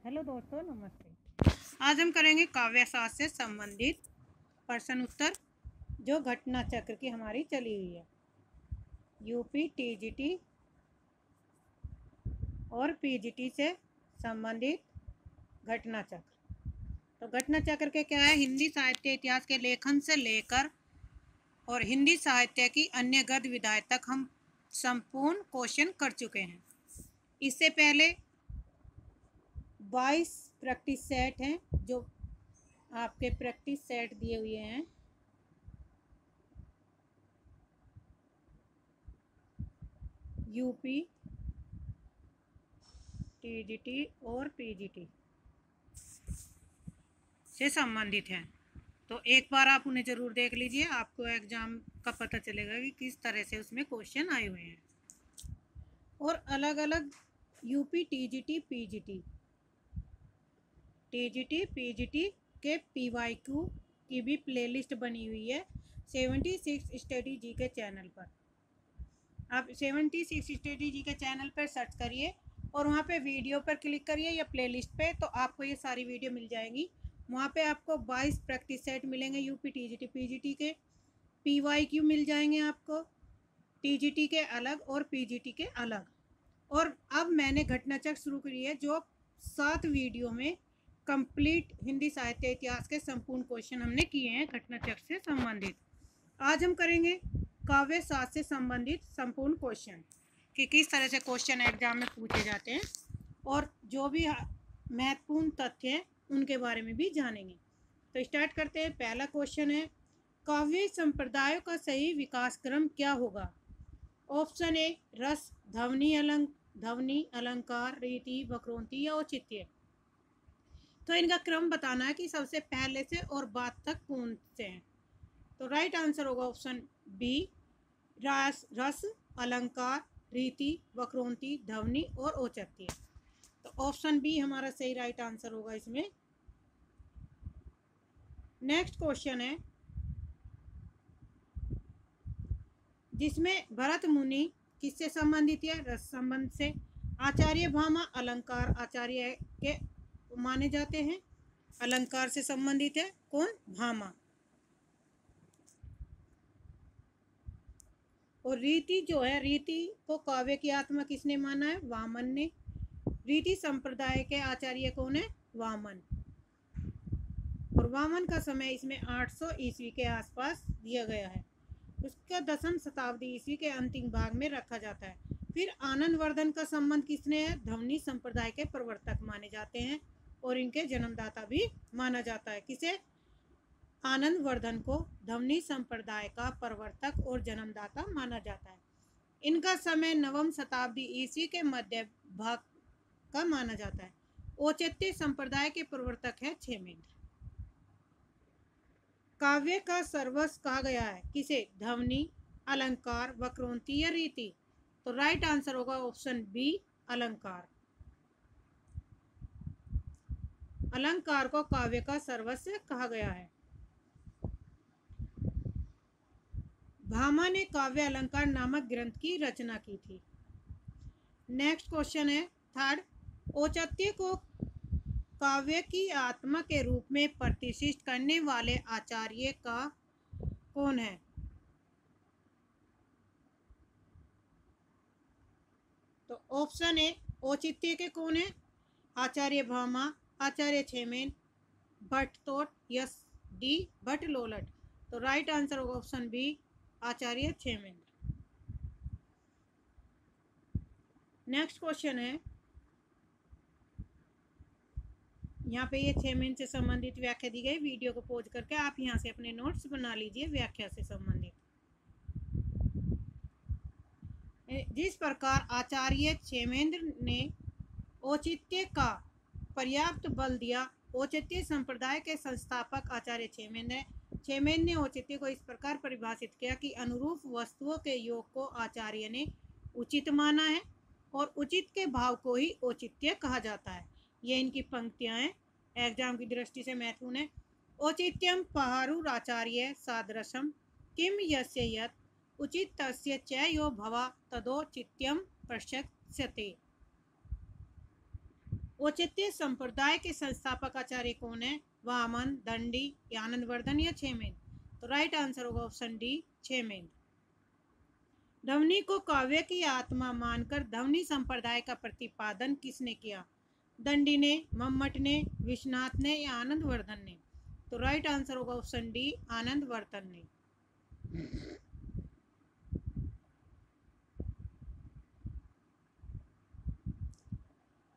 Hello दोस्तों, नमस्ते। आज हम करेंगे काव्य शास्त्र से संबंधित प्रश्न उत्तर जो घटना चक्र की हमारी चली हुई है। यूपी टीजीटी और पीजीटी से संबंधित घटना चक्र। तो घटना चक्र के क्या है? हिंदी साहित्य इतिहास के लेखन से लेकर और हिंदी साहित्य की अन्य गद्य विधाएं तक हम संपूर्ण क्वेश्चन कर चुके हैं। इससे पहले 22 प्रैक्टिस सेट हैं जो आपके प्रैक्टिस सेट दिए हुए हैं। यूपी टीजीटी और पीजीटी से संबंधित हैं, तो एक बार आप उन्हें ज़रूर देख लीजिए। आपको एग्ज़ाम का पता चलेगा कि किस तरह से उसमें क्वेश्चन आए हुए हैं। और अलग अलग यूपी टीजीटी पीजीटी के पीवाईक्यू की भी प्लेलिस्ट बनी हुई है 76 स्टडी जी के चैनल पर। आप 76 स्टडी जी के चैनल पर सर्च करिए और वहाँ पे वीडियो पर क्लिक करिए या प्लेलिस्ट पे, तो आपको ये सारी वीडियो मिल जाएंगी। वहाँ पे आपको 22 प्रैक्टिस सेट मिलेंगे यूपी टीजीटी पीजीटी के। पीवाईक्यू मिल जाएंगे आपको टीजीटी के अलग और पीजीटी के अलग। और अब मैंने घटना चक्र शुरू करी है जो 7 वीडियो में कंप्लीट हिंदी साहित्य इतिहास के संपूर्ण क्वेश्चन हमने किए हैं घटना चक्र से संबंधित। आज हम करेंगे काव्य शास्त्र से संबंधित संपूर्ण क्वेश्चन कि किस तरह से क्वेश्चन एग्जाम में पूछे जाते हैं और जो भी महत्वपूर्ण तथ्य हैं उनके बारे में भी जानेंगे। तो स्टार्ट करते हैं। पहला क्वेश्चन है, काव्य संप्रदायों का सही विकास क्रम क्या होगा? ऑप्शन ए रस, ध्वनि, अलंकार, रीति, वक्रोक्ति या औचित्य। तो इनका क्रम बताना है कि सबसे पहले से और बाद तक कौन से हैं। तो राइट आंसर होगा ऑप्शन बी, रस, अलंकार, रीति, वक्रोक्ति, ध्वनि और औचित्य। तो ऑप्शन बी हमारा सही राइट आंसर होगा इसमें। नेक्स्ट क्वेश्चन है, जिसमें भरत मुनि किससे संबंधित है? रस संबंध से। आचार्य भामा अलंकार आचार्य के माने जाते हैं, अलंकार से संबंधित है कौन? भामा। और रीति जो है, रीति को काव्य की आत्मा किसने माना है? वामन ने। रीति संप्रदाय के आचार्य कौन है? वामन। और वामन का समय इसमें 800 ईस्वी के आसपास दिया गया है। उसका 10वीं शताब्दी ईस्वी के अंतिम भाग में रखा जाता है। फिर आनंद वर्धन का संबंध किसने है? ध्वनि संप्रदाय के प्रवर्तक माने जाते हैं और इनके जन्मदाता भी माना जाता है। किसे? आनंद वर्धन को ध्वनि संप्रदाय का प्रवर्तक और जन्मदाता माना जाता है। इनका समय 9वीं शताब्दी ईस्वी के मध्य भाग का माना जाता है। औचित्य संप्रदाय के प्रवर्तक है क्षेमेंद्र। काव्य का सर्वस्व कहा गया है किसे? ध्वनि, अलंकार, वक्रोक्ति या रीति। तो राइट आंसर होगा ऑप्शन बी, अलंकार। अलंकार को काव्य का सर्वस्व कहा गया है। भामा ने काव्य अलंकार नामक ग्रंथ की रचना की थी। नेक्स्ट क्वेश्चन है थर्ड, औचित्य को काव्य की आत्मा के रूप में प्रतिष्ठित करने वाले आचार्य का कौन है? तो ऑप्शन ए औचित्य के कौन है? आचार्य भामा, आचार्य क्षेमेन, भट्टतोट, यस डी भट्ट लोलट। तो राइट आंसर होगा ऑप्शन बी, आचार्य क्षेमेंद्र। नेक्स्ट क्वेश्चन है, यहाँ पे ये क्षेमेंद्र से संबंधित व्याख्या दी गई। वीडियो को पॉज करके आप यहाँ से अपने नोट्स बना लीजिए व्याख्या से संबंधित। जिस प्रकार आचार्य क्षेमेंद्र ने औचित्य का पर्याप्त बल दिया, औचित्य संप्रदाय के संस्थापक आचार्य क्षेमेंद्र हैं। क्षेमेंद्र ने औचित्य को इस प्रकार परिभाषित किया कि अनुरूप वस्तुओं के योग को आचार्य ने उचित माना है और उचित के भाव को ही औचित्य कहा जाता है। ये इनकी पंक्तियां हैं, एग्जाम की दृष्टि से महत्वपूर्ण है। औचित्यम पहारुराचार्य सादृशम किम यस्य यत् उचित तस्य च यो भवा तदौचित्यम पश्यते। औचित्य संप्रदाय के संस्थापक आचार्य कौन है? वामन, दंडी या आनंदवर्धन या छेमेन? तो राइट आंसर होगा ऑप्शन डी, छेमेन। ध्वनि को काव्य की आत्मा मानकर ध्वनि संप्रदाय का प्रतिपादन किसने किया? दंडी ने, मम्मट ने, विश्वनाथ ने या आनंदवर्धन ने? तो राइट आंसर होगा ऑप्शन डी, आनंदवर्धन ने।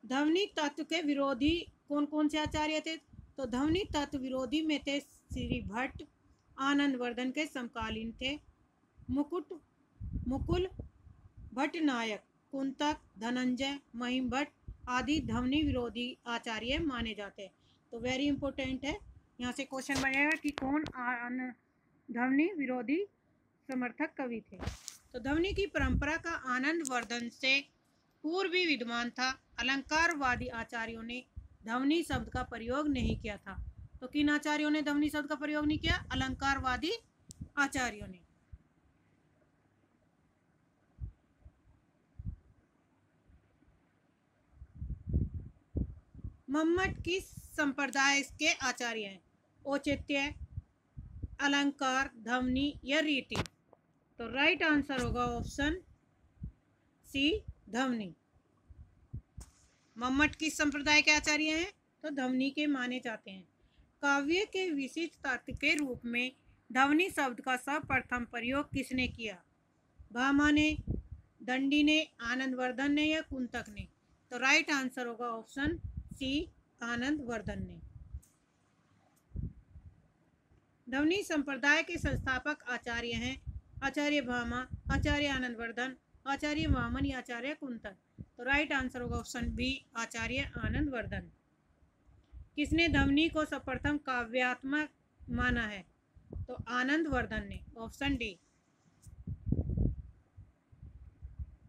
ध्वनि तत्व के विरोधी कौन कौन से आचार्य थे? तो ध्वनि तत्व विरोधी में थे श्री भट्ट, आनंदवर्धन के समकालीन थे मुकुल भट्टनायक, कुंतक, धनंजय, महिम भट्ट आदि ध्वनि विरोधी आचार्य माने जाते हैं। तो वेरी इंपॉर्टेंट है, यहाँ से क्वेश्चन बनेगा कि कौन ध्वनि विरोधी समर्थक कवि थे। तो ध्वनि की परंपरा का आनंदवर्धन से पूर्व भी विद्यमान था। अलंकारवादी आचार्यों ने ध्वनि शब्द का प्रयोग नहीं किया था। तो किन आचार्यों ने ध्वनि शब्द का प्रयोग नहीं किया? अलंकारवादी आचार्यों ने। मम्मट किस संप्रदाय के आचार्य हैं? औचित्य, अलंकार, ध्वनि या रीति? तो राइट आंसर होगा ऑप्शन सी, ध्वनि। मम्मट किस संप्रदाय के आचार्य हैं? तो ध्वनि के माने जाते हैं। काव्य के विशिष्ट तत्व के रूप में ध्वनि शब्द का सर्वप्रथम प्रयोग किसने किया? भामा ने, दंडी ने, आनंदवर्धन ने या कुंतक ने? तो राइट आंसर होगा ऑप्शन सी, आनंदवर्धन ने। ध्वनि संप्रदाय के संस्थापक आचार्य हैं आचार्य भामा, आचार्य आनंदवर्धन, आचार्य वामन या आचार्य कुंतक? तो राइट आंसर होगा ऑप्शन बी, आचार्य आनंदवर्धन। किसने ध्वनि को सर्वप्रथम काव्यात्मक माना है? तो आनंदवर्धन ने, ऑप्शन डी।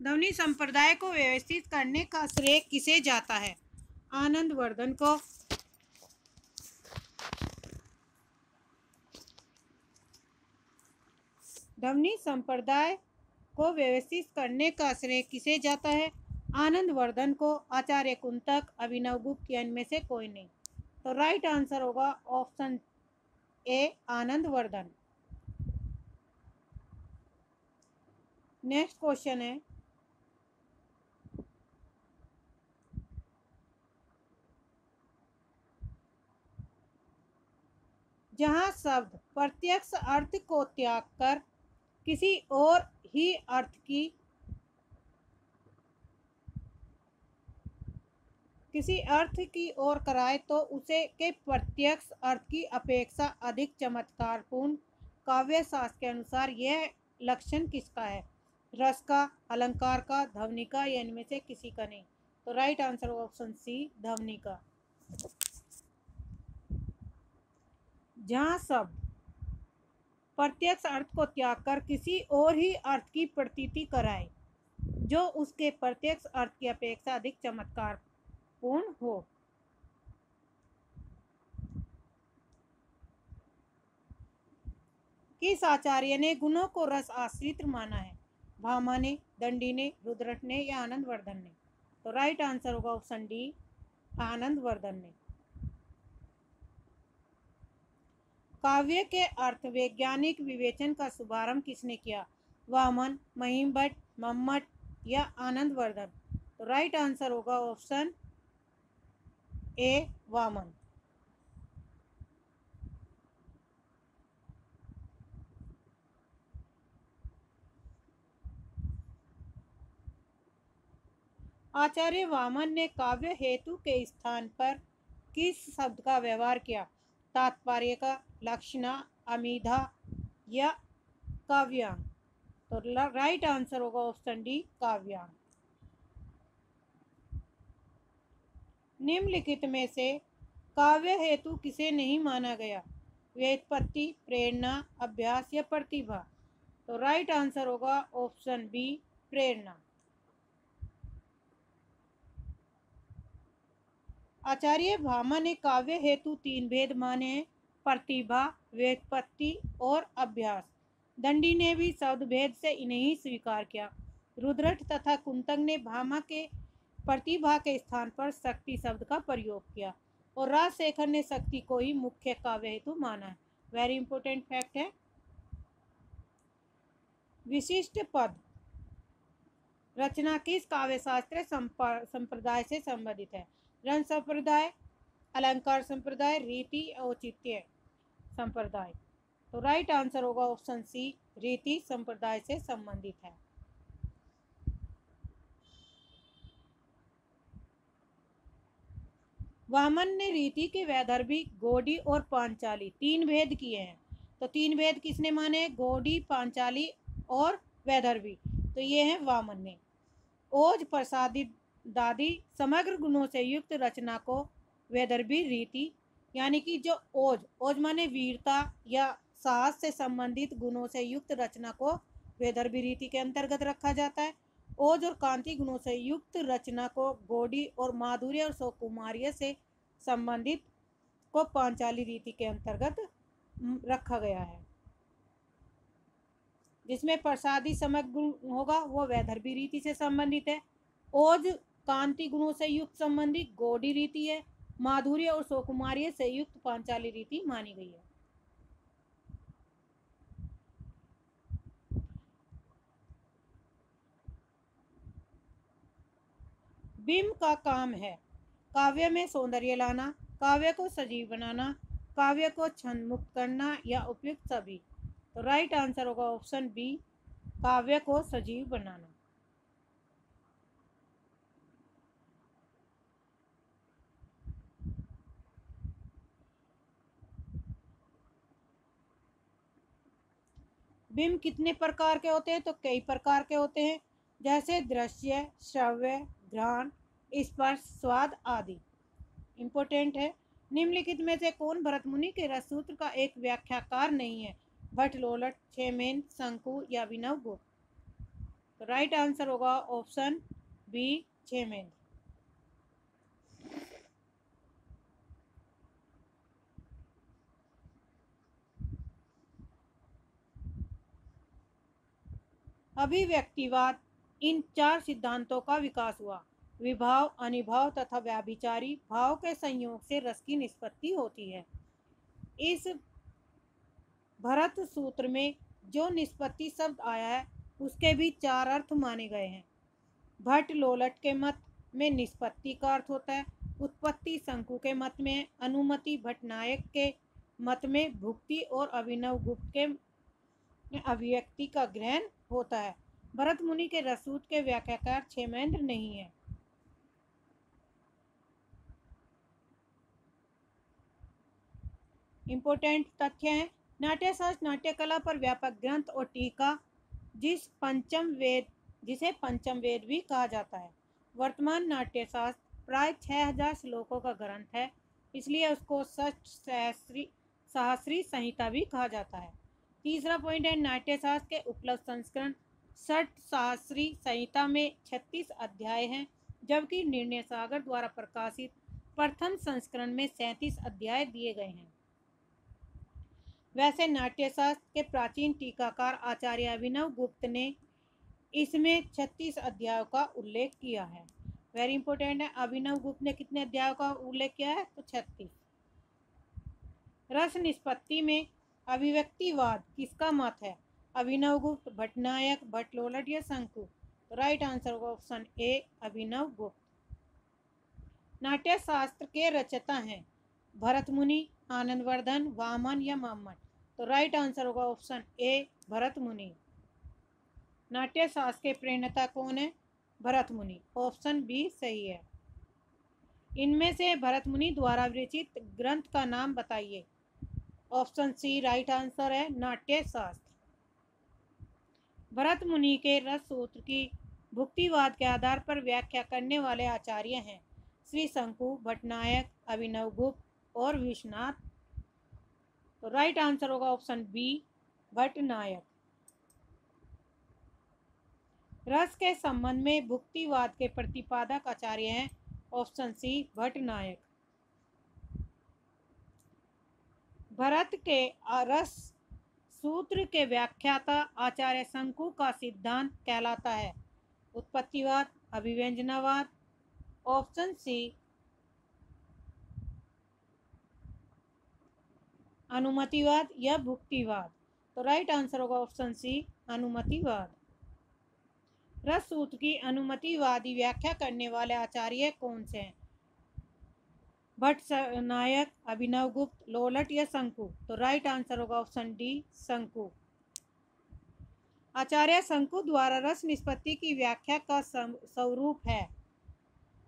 ध्वनि संप्रदाय को व्यवस्थित करने का श्रेय किसे जाता है? आनंदवर्धन को, ध्वनि संप्रदाय को व्यवस्थित करने का श्रेय किसे जाता है? आनंदवर्धन को, आचार्य कुंतक, अभिनव गुप्त या इनमें से कोई नहीं? तो राइट आंसर होगा ऑप्शन ए, आनंदवर्धन। नेक्स्ट क्वेश्चन है, जहां शब्द प्रत्यक्ष अर्थ को त्याग कर किसी और ही अर्थ की किसी अर्थ की ओर कराए तो उसे के प्रत्यक्ष अर्थ की अपेक्षा अधिक चमत्कारपूर्ण काव्य शास्त्र के अनुसार यह लक्षण किसका है? रस का, अलंकार का, ध्वनि का या इनमें से किसी का नहीं? तो राइट आंसर ऑप्शन सी, ध्वनि का। जहां शब्द प्रत्यक्ष अर्थ को त्याग कर किसी और ही अर्थ की प्रतीति कराए जो उसके प्रत्यक्ष अर्थ की अपेक्षा अधिक चमत्कारपूर्ण हो। किस आचार्य ने गुणों को रस आश्रित माना है? भामा ने, दंडी ने, रुद्रट ने या आनंदवर्धन ने? तो राइट आंसर होगा ऑप्शन डी, आनंदवर्धन ने। काव्य के अर्थ वैज्ञानिक विवेचन का शुभारंभ किसने किया? वामन, महिम भट्ट, मम्मट या आनंदवर्धन? तो राइट आंसर होगा ऑप्शन ए, वामन। आचार्य वामन ने काव्य हेतु के स्थान पर किस शब्द का व्यवहार किया? तात्पर्य का, लक्षणा, अमीधा या काव्यांग? तो राइट आंसर होगा ऑप्शन डी, काव्यांग। निम्नलिखित में से काव्य हेतु किसे नहीं माना गया? व्युत्पत्ति, प्रेरणा, अभ्यास या प्रतिभा? तो राइट आंसर होगा ऑप्शन बी, प्रेरणा। आचार्य भामा ने काव्य हेतु 3 भेद माने हैं, प्रतिभा, व्युत्पत्ति और अभ्यास। दंडी ने भी शब्द भेद से इन्हें स्वीकार किया। रुद्रट तथा कुंतक ने भामा के प्रतिभा के स्थान पर शक्ति शब्द का प्रयोग किया और राजशेखर ने शक्ति को ही मुख्य काव्य हेतु माना है। वेरी इंपॉर्टेंट फैक्ट है। विशिष्ट पद रचना किस काव्य शास्त्र संप्रदाय से संबंधित है? रंग संप्रदाय, अलंकार संप्रदाय, रीति औचित्य संप्रदाय। तो राइट आंसर होगा ऑप्शन सी, रीति संप्रदाय से संबंधित है। वामन ने रीति के वैदर्भी, गोडी और पांचाली तीन भेद किए हैं। तो तीन भेद किसने माने? गोडी, पांचाली और वैदर्भी। तो ये है वामन ने। ओज, प्रसादी, दादी समग्र गुणों से युक्त रचना को वैदर्भी रीति, यानी कि जो ओज माने वीरता या साहस से संबंधित गुणों से युक्त रचना को वैदर्भी रीति के अंतर्गत रखा जाता है। ओज और कांति गुणों से युक्त रचना को गोडी और माधुर्य और सौकुमार्य से संबंधित को पांचाली रीति के अंतर्गत रखा गया है। जिसमें प्रसादी समग्र गुण होगा वो वैदर्भी रीति से संबंधित है। ओज कांति गुणों से युक्त संबंधित गोडी रीति है। माधुर्य और सौकुमार्य से युक्त पांचाली रीति मानी गई है। बिंब का काम है काव्य में सौंदर्य लाना, काव्य को सजीव बनाना, काव्य को छंद मुक्त करना या उपयुक्त सभी। तो राइट आंसर होगा ऑप्शन बी, काव्य को सजीव बनाना। बिंब कितने प्रकार के होते हैं? तो कई प्रकार के होते हैं, जैसे दृश्य, श्रव्य, घ्राण, स्पर्श, स्वाद आदि। इंपॉर्टेंट है। निम्नलिखित में से कौन भरत मुनि के रससूत्र का एक व्याख्याकार नहीं है? भट्ट, लोलट, क्षेमेन, शंकु या अभिनव गुप्त। तो राइट आंसर होगा ऑप्शन बी, क्षेमेन। अभिव्यक्तिवाद, इन चार सिद्धांतों का विकास हुआ। विभाव, अनिभाव तथा व्याभिचारी भाव के संयोग से रस की निष्पत्ति होती है। इस भरत सूत्र में जो निष्पत्ति शब्द आया है उसके भी चार अर्थ माने गए हैं। भट्ट लोलट के मत में निष्पत्ति का अर्थ होता है उत्पत्ति, शंकु के मत में अनुमति, भट्टनायक के मत में भुक्ति और अभिनव गुप्त के अभिव्यक्ति का ग्रहण होता है। भरत मुनि के रससूत्र के व्याख्याकार क्षेमेंद्र नहीं है। इंपॉर्टेंट तथ्य है। नाट्यशास्त्र नाट्य कला पर व्यापक ग्रंथ और टीका जिसे पंचम वेद भी कहा जाता है। वर्तमान नाट्यशास्त्र प्राय 6000 श्लोकों का ग्रंथ है, इसलिए उसको सहस्री संहिता भी कहा जाता है। तीसरा पॉइंट है, नाट्यशास्त्र के उपलब्ध संस्करण सहस्री संहिता में 36 अध्याय हैं, जबकि निर्णय सागर द्वारा प्रकाशित प्रथम संस्करण में 37 अध्याय दिए गए हैं। वैसे नाट्यशास्त्र के प्राचीन टीकाकार आचार्य अभिनव गुप्त ने इसमें 36 अध्यायों का उल्लेख किया है। वेरी इंपॉर्टेंट है। अभिनव गुप्त ने कितने अध्यायों का उल्लेख किया है? तो 36। रस निष्पत्ति में अभिव्यक्तिवाद किसका मत है? अभिनव गुप्त, भट्टनायक, भट्ट लोलट या शंकु। तो राइट आंसर होगा ऑप्शन ए, अभिनव गुप्त। नाट्य शास्त्र के रचयिता हैं भरत मुनि, आनंदवर्धन, वामन या मम्मट। तो राइट आंसर होगा ऑप्शन ए, भरत मुनि। नाट्य शास्त्र के प्रणेता कौन है? भरत मुनि। ऑप्शन बी सही है। इनमें से भरत मुनि द्वारा विरचित ग्रंथ का नाम बताइए। ऑप्शन सी राइट आंसर है, नाट्य शास्त्र। भरत मुनि के रस सूत्र की भुक्तिवाद के आधार पर व्याख्या करने वाले आचार्य हैं श्री शंकु, भट्टनायक, अभिनव गुप्त और विश्वनाथ। तो राइट आंसर होगा ऑप्शन बी, भट्टनायक। रस के संबंध में भुक्तिवाद के प्रतिपादक आचार्य हैं ऑप्शन सी, भट्टनायक। भरत के रस सूत्र के व्याख्याता आचार्य शंकु का सिद्धांत कहलाता है उत्पत्तिवाद, अभिव्यंजनावाद, ऑप्शन सी अनुमतिवाद या भुक्तिवाद। तो राइट आंसर होगा ऑप्शन सी अनुमतिवाद। रस सूत्र की अनुमतिवादी व्याख्या करने वाले आचार्य कौन से हैं? भट्ट नायक, अभिनव गुप्त, लोलट या शंकु। तो राइट आंसर होगा ऑप्शन डी शंकु। आचार्य शंकु द्वारा रस निष्पत्ति की व्याख्या का स्वरूप है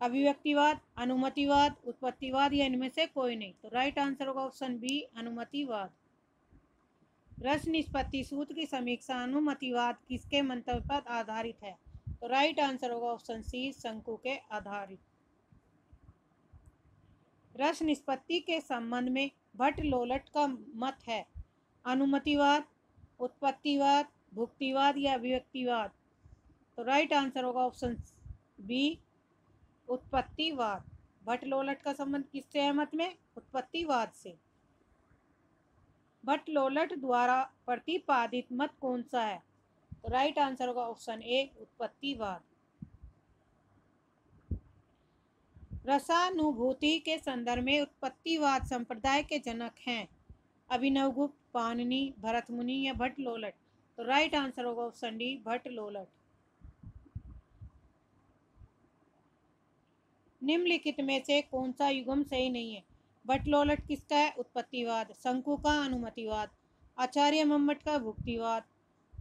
अभिव्यक्तिवाद, अनुमतिवाद, उत्पत्तिवाद या इनमें से कोई नहीं। तो राइट आंसर होगा ऑप्शन बी अनुमतिवाद। रस निष्पत्ति सूत्र की समीक्षा अनुमतिवाद किसके मंतव्य पर आधारित है? तो राइट आंसर होगा ऑप्शन सी शंकु के आधारित। रस निष्पत्ति के संबंध में भट्ट लोलट का मत है अनुमतिवाद, उत्पत्तिवाद, भुक्तिवाद या अभिव्यक्तिवाद। तो राइट आंसर होगा ऑप्शन बी उत्पत्तिवाद। भट्ट लोलट का संबंध किससे है मत में? उत्पत्तिवाद से। भट्ट लोलट द्वारा प्रतिपादित मत कौन सा है? तो राइट आंसर होगा ऑप्शन ए उत्पत्तिवाद। रसानुभूति के संदर्भ में उत्पत्तिवाद संप्रदाय के जनक हैं अभिनव गुप्त, पाणिनि, भरत मुनि या भट्ट लोलट। तो राइट आंसर होगा ऑप्शन डी भट्ट लोलट। निम्नलिखित में से कौन सा युग्म सही नहीं है? भट्ट लोलट किसका है? उत्पत्तिवाद। शंकु का अनुमतिवाद, आचार्य मम्मट का भुक्तिवाद,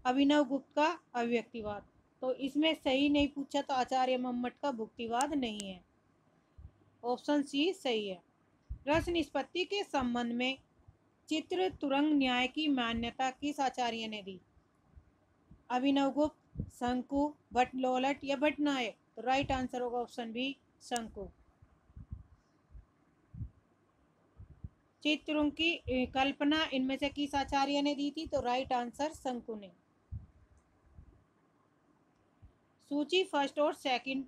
अभिनव गुप्त का अभिव्यक्तिवाद। तो इसमें सही नहीं पूछा तो आचार्य मम्मट का भुक्तिवाद नहीं है। ऑप्शन सी सही है। रस निष्पत्ति के संबंध में चित्र तुरंग न्याय की मान्यता किस आचार्य ने दी? अभिनव गुप्त, शंकु, भट्ट लोलट या भट्ट नायक। तो राइट आंसर होगा ऑप्शन बी शंकु। चित्रों की कल्पना इनमें से किस आचार्य ने दी थी? तो राइट आंसर शंकु ने। सूची फर्स्ट और सेकंड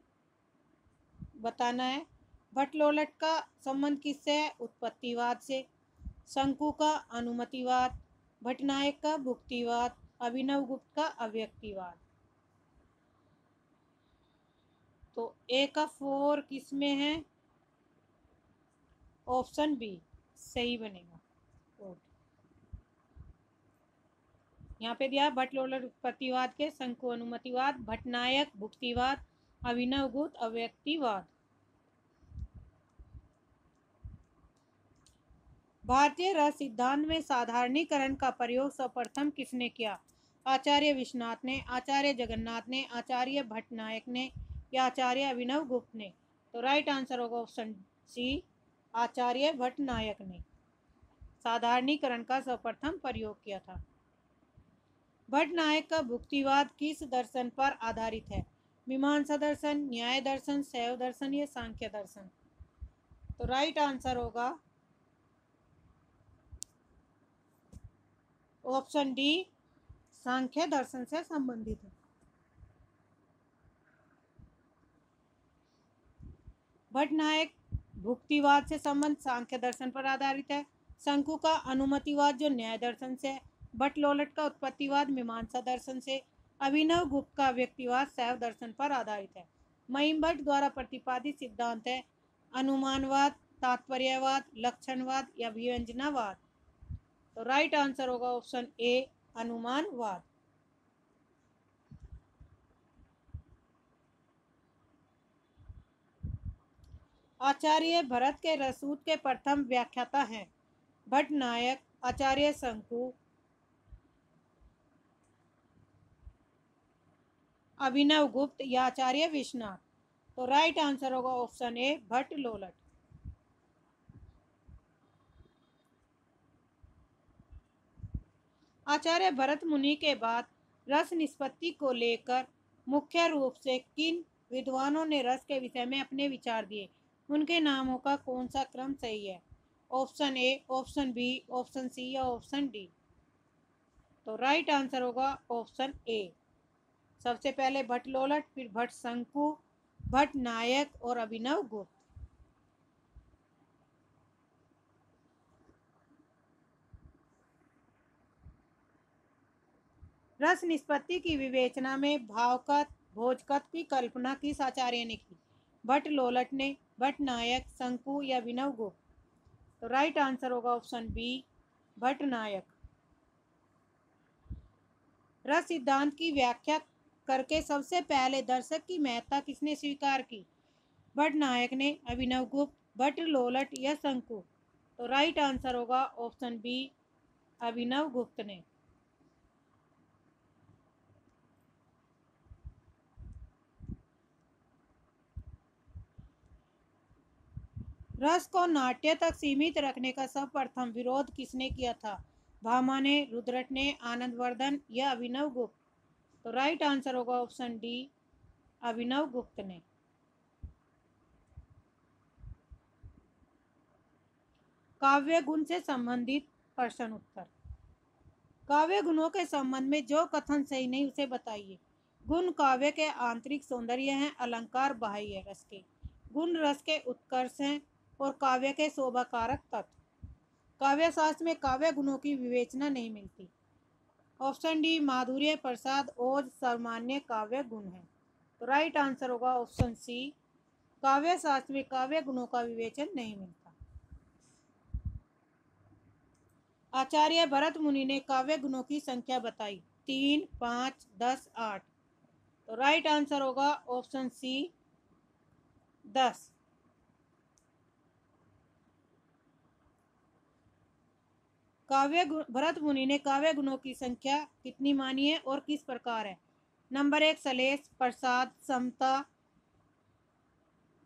बताना है। भट्ट लोलट का संबंध किससे है? उत्पत्तिवाद से। शंकु का अनुमतिवाद, भट्ट नायक का भुक्तिवाद, अभिनव गुप्त का अव्यक्तिवाद। तो ए का 4 किस में है? ऑप्शन बी सही बनेगा। यहाँ पे दिया भट्ट लोलट उत्पत्तिवाद के, शंकु अनुमतिवाद, भट्ट नायक भुक्तिवाद, अभिनव गुप्त अव्यक्तिवाद। भारतीय रस सिद्धांत में साधारणीकरण का प्रयोग सर्वप्रथम किसने किया? आचार्य विश्वनाथ ने, आचार्य जगन्नाथ ने, आचार्य भट्ट नायक ने या आचार्य अभिनव गुप्त ने। तो राइट आंसर होगा ऑप्शन सी आचार्य भट्ट नायक ने साधारणीकरण का सर्वप्रथम प्रयोग किया था। भट्ट नायक का भुक्तिवाद किस दर्शन पर आधारित है? मीमांसा दर्शन, न्याय दर्शन, शैव दर्शन या सांख्य दर्शन। तो राइट आंसर होगा ऑप्शन डी सांख्य दर्शन से संबंधित है। भट्ट नायक भुक्तिवाद से संबंध सांख्य दर्शन पर आधारित है। शंकु का अनुमतिवाद जो न्याय दर्शन से है। भट्ट लोलट का उत्पत्तिवाद मीमांसा दर्शन से। अभिनव गुप्त का व्यक्तिवाद शैव दर्शन पर आधारित है। महिम भट्ट द्वारा प्रतिपादित सिद्धांत है अनुमानवाद, तात्पर्यवाद, लक्षणवाद या अभिव्यंजनावाद। तो राइट आंसर होगा ऑप्शन ए अनुमानवाद। आचार्य भरत के रसूत के प्रथम व्याख्याता हैं भट्ट नायक, आचार्य शंकु, अभिनव गुप्त या आचार्य विश्वनाथ। तो राइट आंसर होगा ऑप्शन ए भट्ट लोलट। आचार्य भरत मुनि के बाद रस निष्पत्ति को लेकर मुख्य रूप से किन विद्वानों ने रस के विषय में अपने विचार दिए? उनके नामों का कौन सा क्रम सही है? Option A, option B, option C या ऑप्शन डी। तो राइट आंसर होगा ऑप्शन ए। सबसे पहले भट्ट लोलट, फिर भट्ट शंकु, भट्ट नायक और अभिनव गुप्त। रस निष्पत्ति की विवेचना में भावगत भोजगत की कल्पना किस आचार्य ने की? भट्ट लोलट ने, भट्ट नायक, शंकु या अभिनव गुप्त? तो राइट आंसर होगा ऑप्शन बी, भट्ट नायक। रस सिद्धांत की व्याख्या करके सबसे पहले दर्शक की महत्ता किसने स्वीकार की? भट्ट नायक ने, अभिनव गुप्त, भट्ट लोलट या शंकु? तो राइट आंसर होगा ऑप्शन बी, अभिनव गुप्त ने। रस को नाट्य तक सीमित रखने का सर्वप्रथम विरोध किसने किया था? भामा ने, रुद्रट ने, आनंदवर्धन या अभिनव गुप्त? तो राइट आंसर होगा ऑप्शन डी, अभिनव गुप्त ने। काव्य गुण से संबंधित प्रश्न उत्तर। काव्य गुणों के संबंध में जो कथन सही नहीं उसे बताइए। गुण काव्य के आंतरिक सौंदर्य हैं, अलंकार बाह्य रस के। गुण रस के उत्कर्ष हैं और काव्य के शोभाकारक तत्व। काव्य शास्त्र में काव्य गुणों की विवेचना नहीं मिलती। ऑप्शन डी, माधुर्य, प्रसाद, ओज सामान्य काव्य गुण है। तो राइट आंसर होगा ऑप्शन सी, काव्य शास्त्र में काव्य गुणों का विवेचन नहीं मिलता। आचार्य भरत मुनि ने काव्य गुणों की संख्या बताई। 3, 5, 10, 8? तो राइट आंसर होगा ऑप्शन सी, 10। भरत मुनि ने काव्य गुणों की संख्या कितनी मानी है और किस प्रकार है? नंबर 1 सलेस, प्रसाद, समता,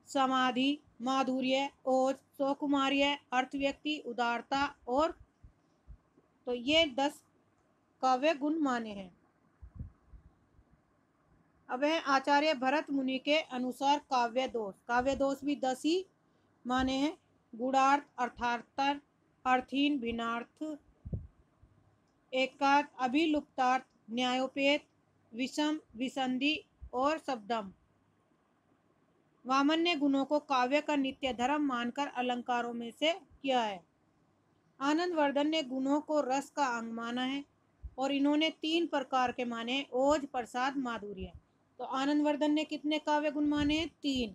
समाधि, माधुर्य, ओज, सौकुमार्य, अर्थव्यक्ति, उदारता और? तो ये 10 काव्य गुण माने हैं। अब है आचार्य भरत मुनि के अनुसार काव्य दोष भी 10 ही माने हैं। गुणार्थ, अर्थार्थ, अर्थहीन, भिन्नार्थ, एकार्थ, अभिलुप्तार्थ, न्यायोपेत, विषम, विसंधि और शब्दम। वामन ने गुणों को काव्य का नित्य धर्म मानकर अलंकारों में से किया है। आनंदवर्धन ने गुणों को रस का अंग माना है और इन्होंने 3 प्रकार के माने, ओज, प्रसाद, माधुर्य। तो आनंदवर्धन ने कितने काव्य गुण माने हैं? 3,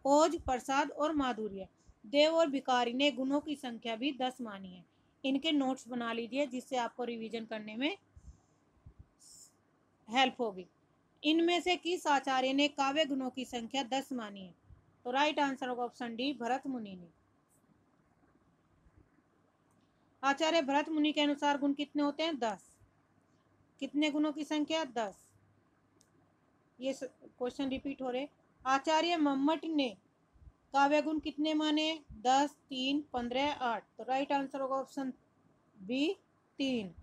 ओज, प्रसाद और माधुर्य। देव और भिखारी ने गुणों की संख्या भी 10 मानी है। इनके नोट्स बना लीजिए जिससे आपको रिवीजन करने में हेल्प होगी। इनमें से किस आचार्य ने काव्य गुणों की संख्या 10 मानी है? तो राइट आंसर होगा ऑप्शन डी, भरत मुनि ने। आचार्य भरत मुनि के अनुसार गुण कितने होते हैं? 10। कितने गुणों की संख्या? 10। ये क्वेश्चन रिपीट हो रहे। आचार्य मम्मट ने काव्य गुण कितने माने? 10, 3, 15, 8? तो राइट आंसर होगा ऑप्शन बी, 3।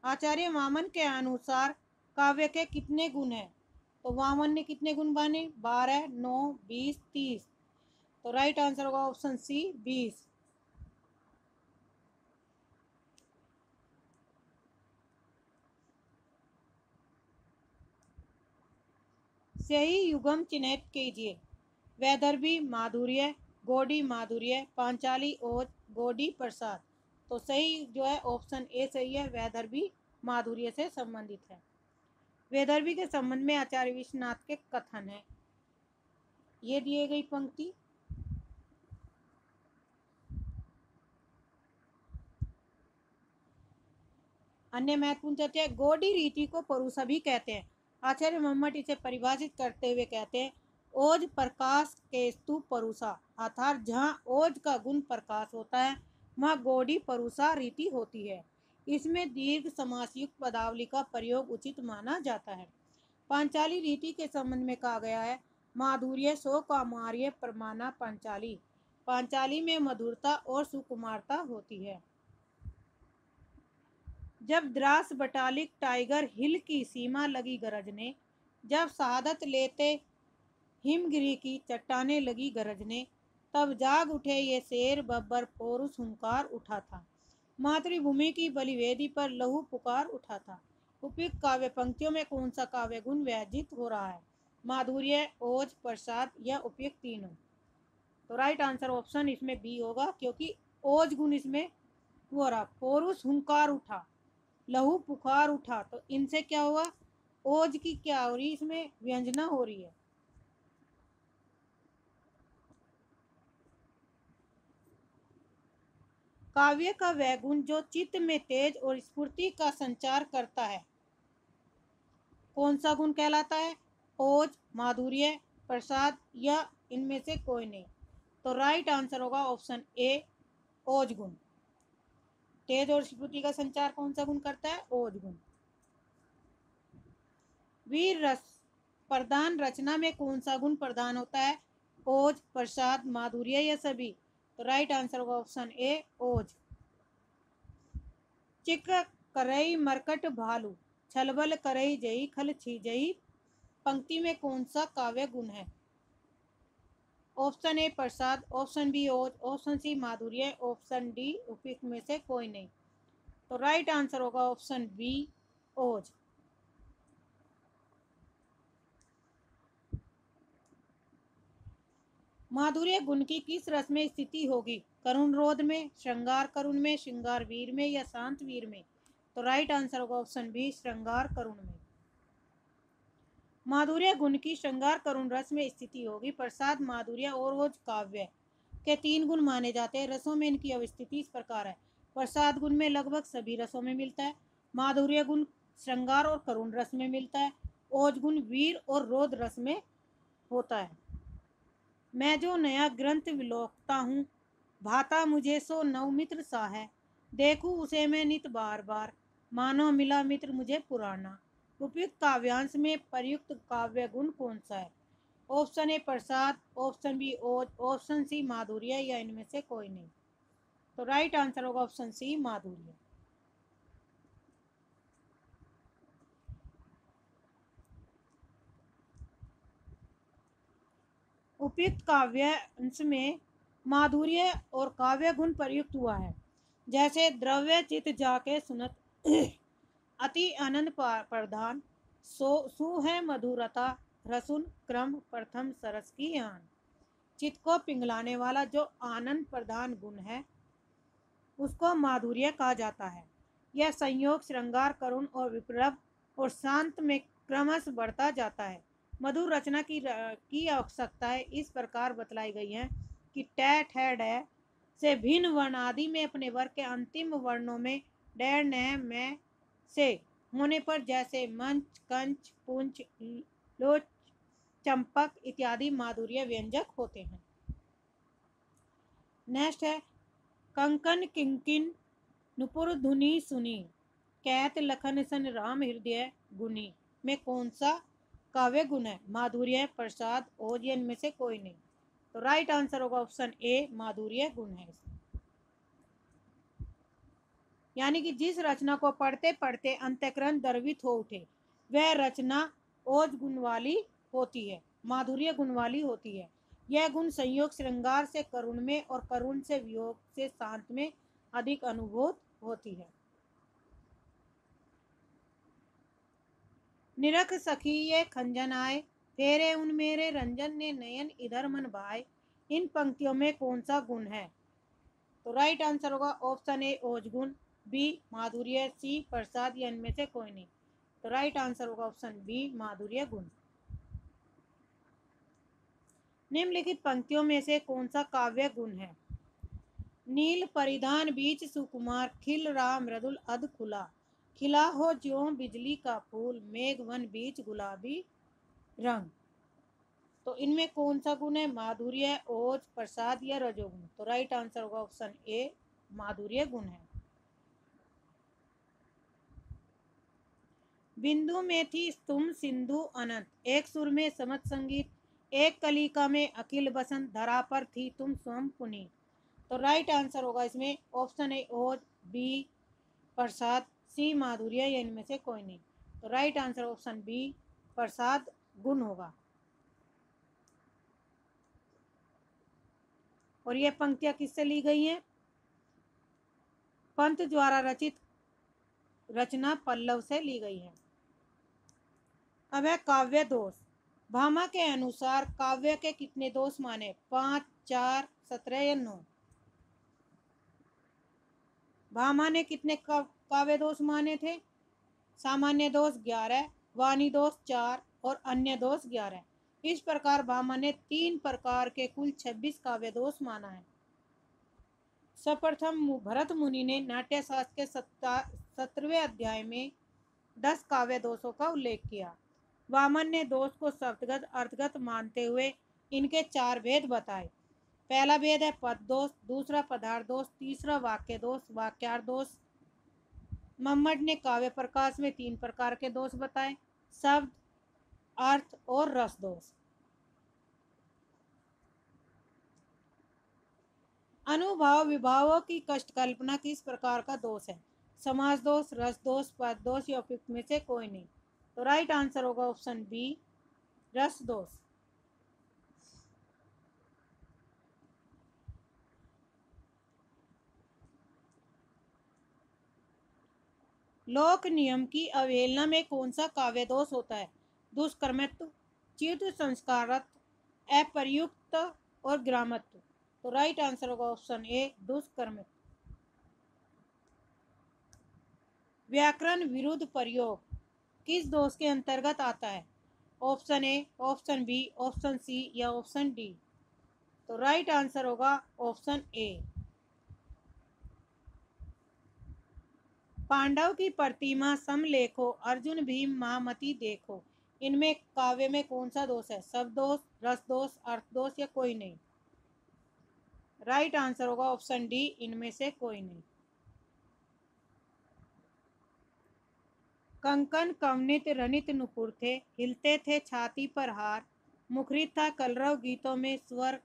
आचार्य वामन के अनुसार काव्य के कितने गुण हैं? तो वामन ने कितने गुण माने? 12, 9, 20, 30? तो राइट आंसर होगा ऑप्शन सी, 20। सही युगम चिन्हित कीजिए। वैदर्भी माधुर्य, गोडी माधुर्य, पांचाली ओज, गोडी प्रसाद? तो सही जो है ऑप्शन ए सही है, वैदर्भी माधुर्य से संबंधित है। वैदर्भी के संबंध में आचार्य विश्वनाथ के कथन है। ये दिए गई पंक्ति। अन्य महत्वपूर्ण तथ्य, गोडी रीति को परुषा भी कहते हैं। आचार्य मम्मट इसे परिभाषित करते हुए कहते हैं, ओज प्रकाश के स्तु परुषा, अर्थात जहाँ ओज का गुण प्रकाश होता है वहाँ गोडी परुषा रीति होती है। इसमें दीर्घ समासयुक्त पदावली का प्रयोग उचित माना जाता है। पांचाली रीति के संबंध में कहा गया है, माधुर्य सौकुमार्य प्रमाणा पांचाली। पांचाली में मधुरता और सुकुमारता होती है। जब द्रास बटालिक टाइगर हिल की सीमा लगी गरजने, जब शहादत लेते हिमगिरी की चट्टाने लगी गरजने, तब जाग उठे ये शेर बब्बर पौरुष हुंकार उठा था। मातृभूमि की बलिवेदी पर लहू पुकार उठा था। उपयुक्त काव्य पंक्तियों में कौन सा काव्य गुण व्यंजित हो रहा है? माधुर्य, ओज, प्रसाद या उपयुक्त तीनों? तो राइट आंसर ऑप्शन इसमें बी होगा, क्योंकि ओज गुण इसमें हो रहा, पौरुष हुंकार उठा। लहू पुकार उठा, तो इनसे क्या हुआ, ओज की क्या हो रही, इसमें व्यंजना हो रही है। काव्य का वह गुण जो चित्त में तेज और स्फूर्ति का संचार करता है, कौन सा गुण कहलाता है, ओज, माधुर्य, प्रसाद या इनमें से कोई नहीं। तो राइट आंसर होगा ऑप्शन ए, ओज गुण। तेज और स्फूर्ति का संचार कौन सा गुण करता है, ओज गुण। वीर रस प्रधान रचना में कौन सा गुण प्रधान होता है, ओज, प्रसाद, माधुर्य या सभी। तो राइट आंसर होगा ऑप्शन ए, ओज। चिक करई मरकट भालू, छलबल करई जई खल छीजई, पंक्ति में कौन सा काव्य गुण है, ऑप्शन ए प्रसाद, ऑप्शन बी ओज, ऑप्शन सी माधुर्य, ऑप्शन डी उपयुक्त में से कोई नहीं। तो राइट आंसर होगा ऑप्शन बी, ओज। माधुर्य गुण की किस रस में स्थिति होगी, करुण रोध में, श्रृंगार करुण में, श्रृंगार वीर में या शांत वीर में। तो राइट आंसर होगा ऑप्शन बी, श्रृंगार करुण में। माधुर्य गुण की श्रृंगार करुण रस में स्थिति होगी। प्रसाद, माधुर्य और ओज काव्य के 3 गुण माने जाते हैं। रसों में इनकी अवस्थिति इस प्रकार है, प्रसाद गुण में लगभग सभी रसों में मिलता है, माधुर्य गुण श्रृंगार और करुण रस में मिलता है, ओज गुण वीर और रोध रस में होता है। मैं जो नया ग्रंथ विलोकता हूँ, भाता मुझे सो नवमित्र सा है, देखूं उसे मैं नित बार बार, मानो मिला मित्र मुझे पुराना। उपयुक्त काव्यांश में प्रयुक्त काव्य गुण कौन सा है, ऑप्शन ए प्रसाद, ऑप्शन बी ओज, ऑप्शन सी माधुर्य या इनमें से कोई नहीं। तो राइट आंसर होगा ऑप्शन सी, माधुर्य। उपयुक्त काव्यांश में माधुर्य और काव्य गुण प्रयुक्त हुआ है, जैसे द्रव्य चित जाके सुनत अति आनंद प्रधान, सु है मधुरता, रसुन क्रम प्रथम सरस की आन। चित्त को पिघलाने वाला जो आनंद प्रधान गुण है उसको माधुर्य कहा जाता है। यह संयोग श्रृंगार करुण और विप्लव और शांत में क्रमश बढ़ता जाता है। मधुर रचना की आवश्यकताएं इस प्रकार बतलाई गई हैं कि ट ठ ड से भिन्न वर्ण आदि में अपने वर्ग के अंतिम वर्णों में ड न में से होने पर जैसे मंच, कंच, पुंच, लोच, चंपक इत्यादि माधुर्य व्यंजक होते हैं। नेक्स्ट है, कंकन किंकिन नुपुर धुनी सुनी, कैत लखन सन राम हृदय गुनी में कौन सा काव्य गुण है, माधुर्य, प्रसाद, ओज या इनमें से कोई नहीं। तो राइट आंसर होगा ऑप्शन ए, माधुर्य गुण है। यानी कि जिस रचना को पढ़ते पढ़ते अंतःकरण द्रवित हो उठे वह रचना ओज गुण वाली होती है, माधुर्य गुण वाली होती है। यह गुण संयोग श्रृंगार से करुण में और करुण से वियोग से शांत में अधिक अनुभूत होती है। निरख सखी ये खंजन आए, फेरे उन मेरे रंजन ने नयन इधर मन भाए, इन पंक्तियों में कौन सा गुण है। तो राइट आंसर होगा ऑप्शन ए, ओज गुण, बी माधुर्य, सी प्रसाद या इनमें से कोई नहीं। तो राइट आंसर होगा ऑप्शन बी, माधुर्य गुण। निम्नलिखित पंक्तियों में से कौन सा काव्य गुण है, नील परिधान बीच सुकुमार, खिल रहा मृदुल अध खुला, खिला हो ज्यों बिजली का फूल, मेघ वन बीच गुलाबी रंग। तो इनमें कौन सा गुण है, माधुर्य, ओज, प्रसाद या रजोगुण। तो राइट आंसर होगा ऑप्शन ए, माधुर्य गुण है। बिंदु में थी तुम सिंधु अनंत, एक सुर में समत संगीत, एक कलिका में अखिल बसंत, धरा पर थी तुम स्वयं पुनीत। तो राइट आंसर होगा इसमें ऑप्शन ए, ओज, बी प्रसाद, सी माधुर्य या इनमें से कोई नहीं। तो राइट आंसर ऑप्शन बी, प्रसाद गुण होगा। और ये पंक्तियां किससे ली गई हैं, पंत द्वारा रचित रचना पल्लव से ली गई है। अब है काव्य दोष। भामा के अनुसार काव्य के कितने दोष माने, 5, 4, 17 या 9। भामा ने कितने काव्य दोष माने थे? सामान्य दोष 11, वाणी दोष 4 और अन्य दोष 11। इस प्रकार भामह ने 3 प्रकार के कुल 26 काव्य दोष माना है। सर्वप्रथम भरत मुनि ने नाट्यशास्त्र के 17वें अध्याय में 10 काव्य दोषों का उल्लेख किया। वामन ने दोष को शब्दगत अर्थगत मानते हुए इनके 4 भेद बताए। पहला भेद है पद दोष, दूसरा पदार्थ दोष, तीसरा वाक्य दोष, वाक्यार्थ दोष। मम्मट ने काव्य प्रकाश में 3 प्रकार के दोष बताए, शब्द, अर्थ और रस दोष। अनुभाव विभावों की कष्ट कल्पना किस प्रकार का दोष है? समास दोष, रस दोष, पद दोष या उपयुक्त में से कोई नहीं। तो राइट आंसर होगा ऑप्शन बी, रस दोष। लोक नियम की अवहेलना में कौन सा काव्य दोष होता है? दुष्कर्मत्व, चित्त संस्कारत्व, अप्रयुक्त और ग्रामत्व। तो राइट आंसर होगा ऑप्शन ए, दुष्कर्मत्व। व्याकरण विरुद्ध प्रयोग किस दोष के अंतर्गत आता है? Option A, option B, option C या ऑप्शन डी। तो राइट आंसर होगा ऑप्शन ए। पांडव की प्रतिमा समलेखो, अर्जुन भीम महामती देखो। इनमें काव्य में कौन सा दोष है? शब्द दोष, रस दोष, अर्थ दोष या कोई नहीं। राइट आंसर होगा ऑप्शन डी, इनमें से कोई नहीं। कंकन कवनित रनित नुपुर थे, हिलते थे छाती पर हार, मुखरित था कलरव गीतों में स्वर,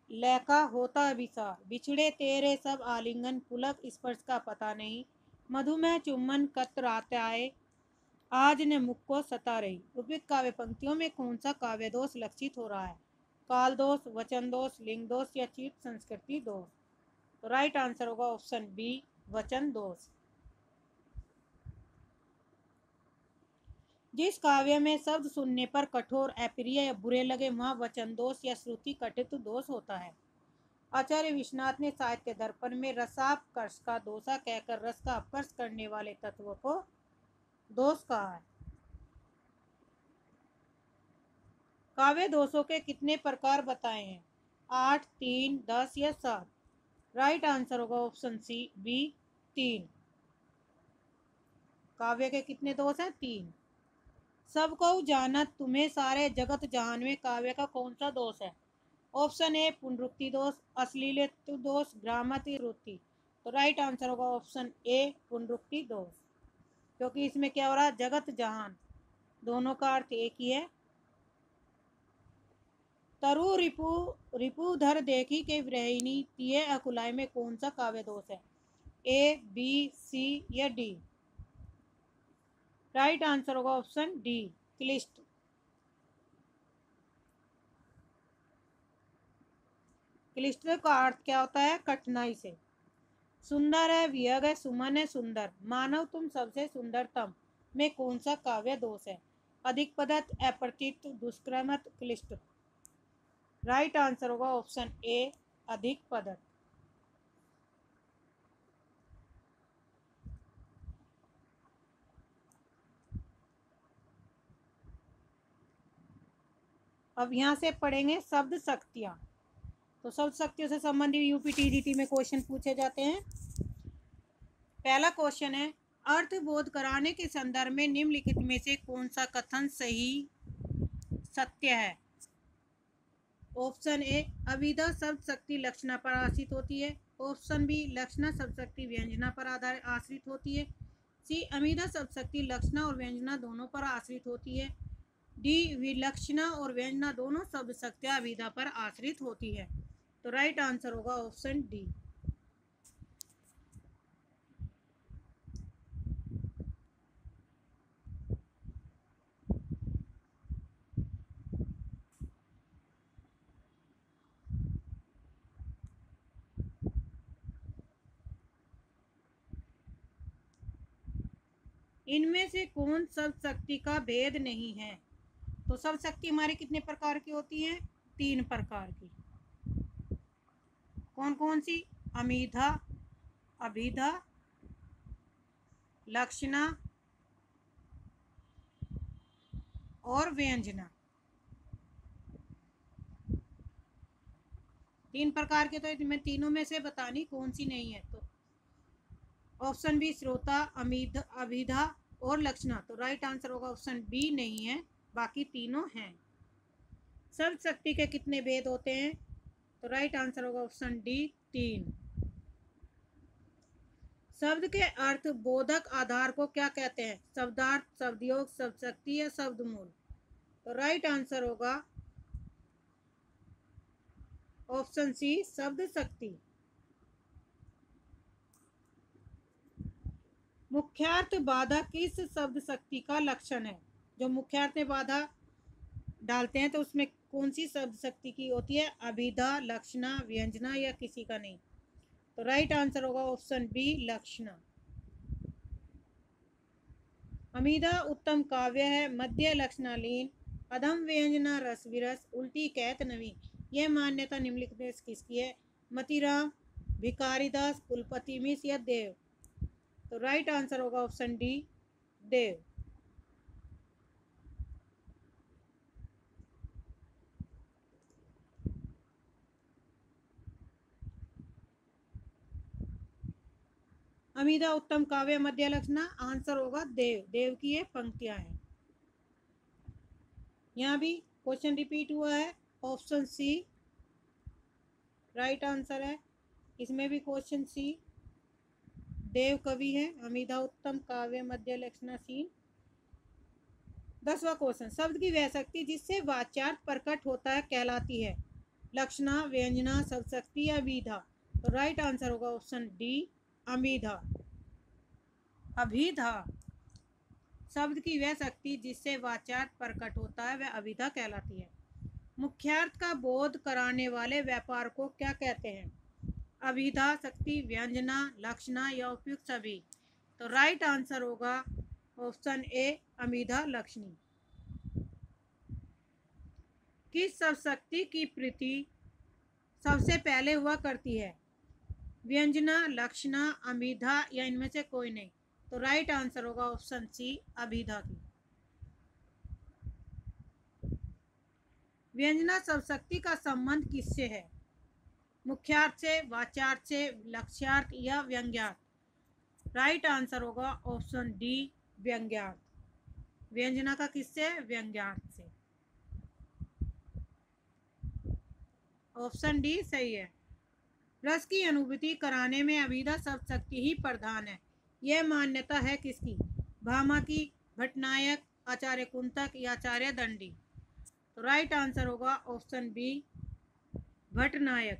लैका होता अभिसार, बिछड़े तेरे सब आलिंगन, पुलक स्पर्श का पता नहीं, मधुमेह चुम्बन कतराते आए, आज ने मुख को सता रही। उपयुक्त काव्य पंक्तियों में कौन सा काव्य दोष लक्षित हो रहा है? काल दोष, वचन दोष, लिंग दोष या चित्त संस्कृति दोष। तो राइट आंसर होगा ऑप्शन बी, वचन दोष। जिस काव्य में शब्द सुनने पर कठोर, अप्रिय या बुरे लगे वहाँ वचन दोष या श्रुति कटित दोष होता है। आचार्य विश्वनाथ ने साहित्य दर्पण में रसापकर्ष का दोषा कहकर रस का अपकर्ष करने वाले तत्व को दोष कहा है। काव्य दोषों के कितने प्रकार बताए हैं? 8, 3, 10 या 7। राइट आंसर होगा ऑप्शन सी, बी, 3। काव्य के कितने दोष हैं? 3। सबको जानत तुम्हें सारे जगत जहान में काव्य का कौन सा दोष है? ऑप्शन ए, पुनरुक्ति दोष, अश्लीलत्व दोष, ग्रामत्व रुति। तो राइट आंसर होगा ऑप्शन ए, पुनरुक्ति दोष, क्योंकि इसमें क्या हो रहा है? जगत जहान दोनों का अर्थ एक ही है। तरु रिपुधर देखी के विरहिणी तिये अकुलाय में कौन सा काव्य दोष है? ए, बी, सी या डी। राइट आंसर होगा ऑप्शन डी, क्लिष्ट। क्लिष्ट का अर्थ क्या होता है? कठिनाई से। सुंदर है, वियग है, सुमन है, सुंदर, मानव तुम सबसे सुंदरतम में कौन सा काव्य दोष है? अधिक पदत, अप्रतीत, दुष्कर्मत, क्लिष्ट। राइट आंसर होगा ऑप्शन ए, अधिक पदत। अब यहाँ से पढ़ेंगे शब्द शक्तियाँ। तो शब्द शक्तियों से संबंधित यूपी टीजीटी में क्वेश्चन पूछे जाते हैं। पहला क्वेश्चन है, अर्थबोध कराने के संदर्भ में निम्नलिखित में से कौन सा कथन सही सत्य है? ऑप्शन ए, अभिधा शब्द शक्ति लक्षणा पर आश्रित होती है। ऑप्शन बी, लक्षणा शब्द शक्ति व्यंजना पर आश्रित होती है। सी, अभिधा शब्द शक्ति लक्षणा और व्यंजना दोनों पर आश्रित होती है। डी, विलक्षणा और व्यंजना दोनों शब्द शक्तियाँ अभिधा पर आश्रित होती है। तो राइट आंसर होगा ऑप्शन डी। इनमें से कौन शब्द शक्ति का भेद नहीं है? तो शब्द शक्ति हमारी कितने प्रकार की होती है? 3 प्रकार की। कौन कौन सी? अमीधा, अभिधा, लक्षणा और व्यंजना। 3 प्रकार के, तो मैं तीनों में से बतानी कौन सी नहीं है। तो ऑप्शन बी श्रोता, अभिधा और लक्षणा। तो राइट आंसर होगा ऑप्शन बी नहीं है, बाकी तीनों हैं। शब्द शक्ति के कितने भेद होते हैं? तो राइट आंसर होगा ऑप्शन डी 3। शब्द के अर्थ बोधक आधार को क्या कहते हैं? शब्दार्थ, शब्दयोग, शब्द शक्ति या शब्द मूल। तो राइट आंसर होगा ऑप्शन सी शब्द शक्ति। मुख्यार्थ बाधा किस शब्द शक्ति का लक्षण है? जो मुख्यार्थ में बाधा डालते हैं तो उसमें कौन सी शब्द शक्ति की होती है? अभिधा, लक्षणा, व्यंजना या किसी का नहीं। तो राइट आंसर होगा ऑप्शन बी लक्षणा। अमिधा उत्तम काव्य है, मध्य लक्षणालीन, अधम व्यंजना रस विरस, उल्टी कैत नवीन। यह मान्यता निम्नलिखित में किसकी है? मतीराम, भिकारीदास, कुलपति मिश्र या देव। तो राइट आंसर होगा ऑप्शन डी देव। अमिधा उत्तम काव्य मध्य लक्षणा, आंसर होगा देव। देव की ये पंक्तियां हैं। यहाँ भी क्वेश्चन रिपीट हुआ है, ऑप्शन सी राइट आंसर है। इसमें भी क्वेश्चन सी, देव कवि है, अमिधा उत्तम काव्य मध्य लक्षणा सीन। 10वां क्वेश्चन, शब्द की वह शक्ति जिससे वाच्यार्थ प्रकट होता है कहलाती है? लक्षणा, व्यंजना, शब्द शक्ति या अभिधा। तो राइट आंसर होगा ऑप्शन डी अभिधा। अभिधा शब्द की वह शक्ति जिससे वाच्यार्थ प्रकट होता है वह अभिधा कहलाती है। मुख्यार्थ का बोध कराने वाले व्यापार को क्या कहते हैं? अभिधा शक्ति, व्यंजना, लक्षणा या उपयुक्त सभी। तो राइट आंसर होगा ऑप्शन ए अभिधा लक्षणी। किस शब्द शक्ति की प्रति सबसे पहले हुआ करती है? व्यंजना, लक्षणा, अभिधा या इनमें से कोई नहीं। तो राइट आंसर होगा ऑप्शन सी अभिधा की। व्यंजना शब्द शक्ति का संबंध किससे है? मुख्यार्थ से, वाच्यार्थ से, लक्ष्यार्थ या व्यंग्यार्थ। राइट आंसर होगा ऑप्शन डी व्यंग्यार्थ। व्यंजना का किससे? व्यंग्यार्थ से। ऑप्शन डी सही है। रस की अनुभूति कराने में अभिधा शब्द शक्ति ही प्रधान है, यह मान्यता है किसकी? भामा की, भट्टनायक, आचार्य कुंतक या आचार्य दंडी। तो राइट आंसर होगा ऑप्शन बी भट्टनायक।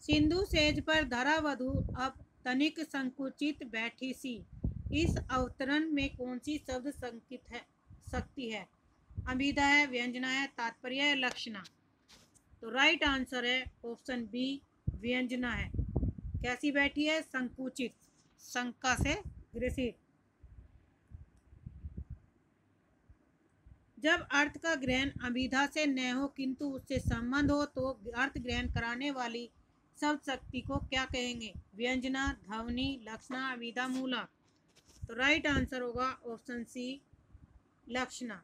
सिंधु सेज पर धरा वधु अब तनिक संकुचित बैठी सी। इस अवतरण में कौन सी शब्द संकित है शक्ति है? अभिधा है, व्यंजना है, तात्पर्य है, लक्षणा। तो राइट आंसर है ऑप्शन बी व्यंजना है। कैसी बैठी है? संकुचित, शंका से ग्रसित। जब अर्थ का ग्रहण अभिधा से न हो किंतु उससे संबंध हो तो अर्थ ग्रहण कराने वाली शब्द शक्ति को क्या कहेंगे? व्यंजना, ध्वनि, लक्षणा, अभिधा, मूला। तो राइट आंसर होगा ऑप्शन सी लक्षणा।